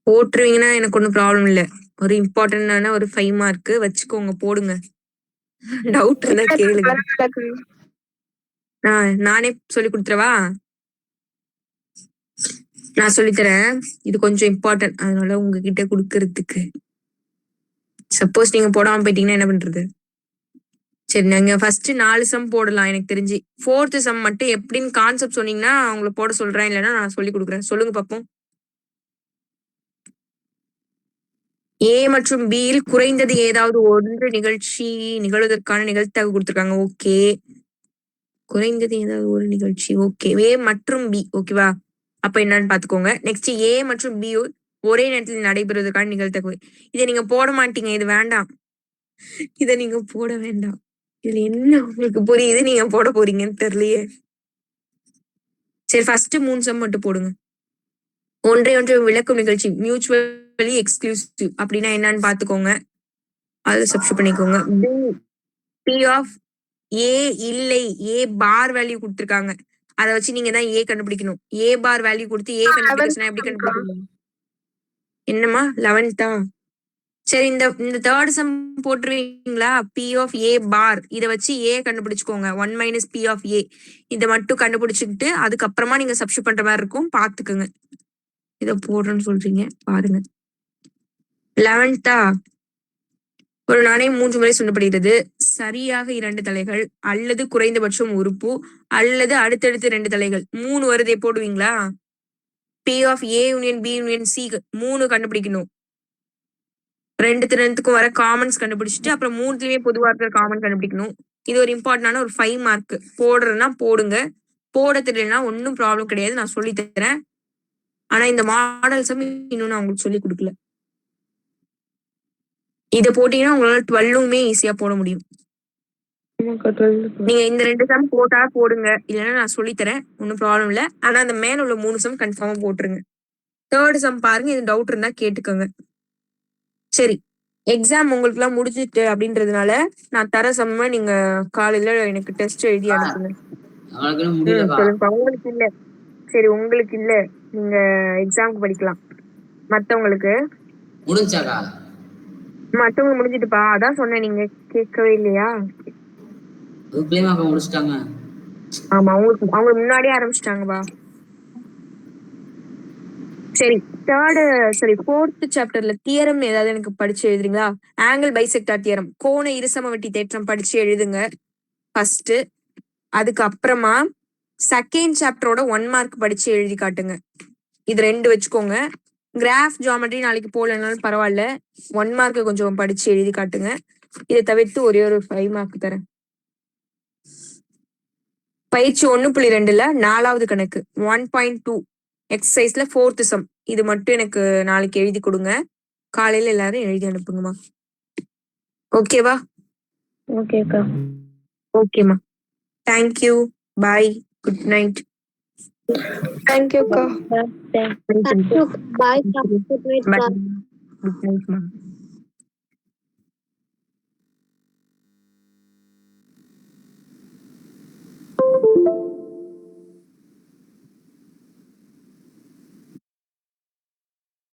போட்டுருவீங்கன்னா எனக்கு ஒன்றும் ப்ராப்ளம் இல்லை. ஒரு இம்பார்ட்டன்டான ஒரு 5 மார்க் வச்சுக்கோங்க, போடுங்க. டவுட் இருந்தா கேளுங்க. நானே சொல்லி கொடுத்துறவா? நான் சொல்லித்தரேன். இது கொஞ்சம் இம்பார்ட்டன்ட், அதனால உங்ககிட்ட கொடுக்கறதுக்கு. சப்போஸ் நீங்க போடாம போயிட்டீங்கன்னா என்ன பண்றது? சரி, நீங்க ஃபர்ஸ்ட் 4 சம் போடலாம். எனக்கு தெரிஞ்சு 4th சம் மட்டும் எப்படின்னு கான்செப்ட் சொன்னீங்கன்னா அவங்கள போட சொல்றேன், இல்லைன்னா நான் சொல்லி கொடுக்குறேன். சொல்லுங்க பாப்போம். A மற்றும் B யில் குறைந்தது ஏதாவது ஒன்று நிகழ்ச்சி நிகழ்வதற்கான நிகழ்தகவு கொடுத்துருக்காங்க. ஓகே, குறைந்தது ஏதாவது ஒரு நிகழ்ச்சி. ஓகே, A மற்றும் B. ஓகேவா? அப்ப என்னன்னு பாத்துக்கோங்க. நெக்ஸ்ட் A மற்றும் B ஒரே நேரத்தில் நடைபெறுவதற்கான நிகழ்தகவு. இதை நீங்க போட மாட்டீங்க, இது வேண்டாம். இதை நீங்க போட வேண்டாம். இதுல என்ன உங்களுக்கு புரியுது, நீங்க போட போறீங்கன்னு தெரியலையே. சரி, ஃபர்ஸ்ட் 3 சம் மட்டும் போடுங்க. ஒன்றை ஒன்று விளக்கும் நிகழ்ச்சி, மியூச்சுவலி எக்ஸ்க்ளூசிவ் அப்படின்னா என்னன்னு பாத்துக்கோங்க. அது சப்ஸ்டிட் பண்ணிக்கோங்க. P of A இல்லை, A பார் வேல்யூ கொடுத்துருக்காங்க. அதை வச்சு நீங்க தான் A கண்டுபிடிக்கணும். A பார் வேல்யூ கொடுத்து A கண்டுபிடிக்க சொன்னா எப்படி கண்டுபிடிக்கணும்? என்னம்மா 11th? சரி, இந்த 3rd சம் போட்டுருவீங்களா? P of A பார் இதை வச்சு A கண்டுபிடிச்சுக்கோங்க. 1 minus P of A இதை மட்டும் கண்டுபிடிச்சுக்கிட்டு அதுக்கப்புறமா நீங்க சப்ஸ்டிட் பண்ற மாதிரி இருக்கும், பாத்துக்கோங்க. இதை போடுறேன்னு சொல்றீங்க, பாருங்க. 11th ஒரு நாணயம் 3 முறை சுண்டப்படுகிறது. சரியாக 2 தலைகள் அல்லது குறைந்தபட்சம் ஒரு பூ அல்லது அடுத்தடுத்து 2 தலைகள். 3 வருதை போடுவீங்களா? P of A union B union C 3 கண்டுபிடிக்கணும். 2த்துக்கும் வர காமன்ஸ் கண்டுபிடிச்சிட்டு அப்புறம் 3லயுமே பொதுவா இருக்கிற காமன் கண்டுபிடிக்கணும். இது ஒரு இம்பார்ட்டன்டான ஒரு 5 மார்க். போடுறதுன்னா போடுங்க, போட தெரியலன்னா ஒன்னும் ப்ராப்ளம் கிடையாது, நான் சொல்லி தரேன். ஆனா இந்த மாடல்ஸும் இன்னும் நான் உங்களுக்கு சொல்லி கொடுக்கல. இதை போட்டீங்கன்னா உங்களால 12மே ஈஸியா போட முடியும். நீங்க இந்த 2 சம் போட்டா போடுங்க, இல்லைன்னா நான் சொல்லித்தரேன், ஒன்றும் ப்ராப்ளம் இல்லை. ஆனா அந்த மேல உள்ள 3 சம் கன்ஃபார்மா போட்டுருங்க. 3rd சம் பாருங்க, இது டவுட் இருந்தா கேட்டுக்கோங்க. சரி, எக்ஸாம் உங்களுக்கு எல்லாம் முடிஞ்சிட்டு அப்படின்றதுனால நான் தர சம்ம நீங்க காலையில எனக்கு டெஸ்ட் எழுதி அனுப்புங்க. சொல்லுங்க. உங்களுக்கு இல்ல, சரி உங்களுக்கு இல்ல, நீங்க எக்ஸாமுக்கு படிக்கலாம். மத்தவங்களுக்கு முடிஞ்சாக்கா? மத்தவங்க முடிஞ்சிட்டுப்பா, அதான் சொன்னேன், நீங்க கேட்கவே இல்லையா? முடிச்சிட்டாங்க. ஆமா, அவங்க முன்னாடியே ஆரம்பிச்சிட்டாங்கப்பா. சரி, 4th சாப்டர்ல தியரம் ஏதாவது எனக்கு படிச்சு எழுதுறீங்களா? ஆங்கிள் பைசெக்டார் தியரம், கோண இருசமவெட்டி தேற்றம் படிச்சு எழுதுங்க ஃபர்ஸ்ட். அதுக்கப்புறமா 2nd சாப்டரோட 1 மார்க் படிச்சு எழுதி காட்டுங்க. இது 2 வச்சுக்கோங்க. கிராஃப் ஜியாமெட்ரி நாளைக்கு போலனாலும் பரவாயில்ல, 1 மார்க் கொஞ்சம் படிச்சு எழுதி காட்டுங்க. இதை தவிர்த்து ஒரே ஒரு 5 மார்க் தரேன். பயிற்சி 1.2ல 4வது கணக்கு 1.2 எக்ஸசைஸ்ல 4th சம், இது மட்டும் எனக்கு நாளைக்கு எழுதி கொடுங்க. காலையில எல்லாரும் எழுதி அனுப்புங்கம்மா. ஓகேவா? ஓகேக்கா. ஓகேம்மா, தேங்க்யூ, பாய், குட் நைட். தேங்க்யூக்கா. Bye. குட் நைட்மா.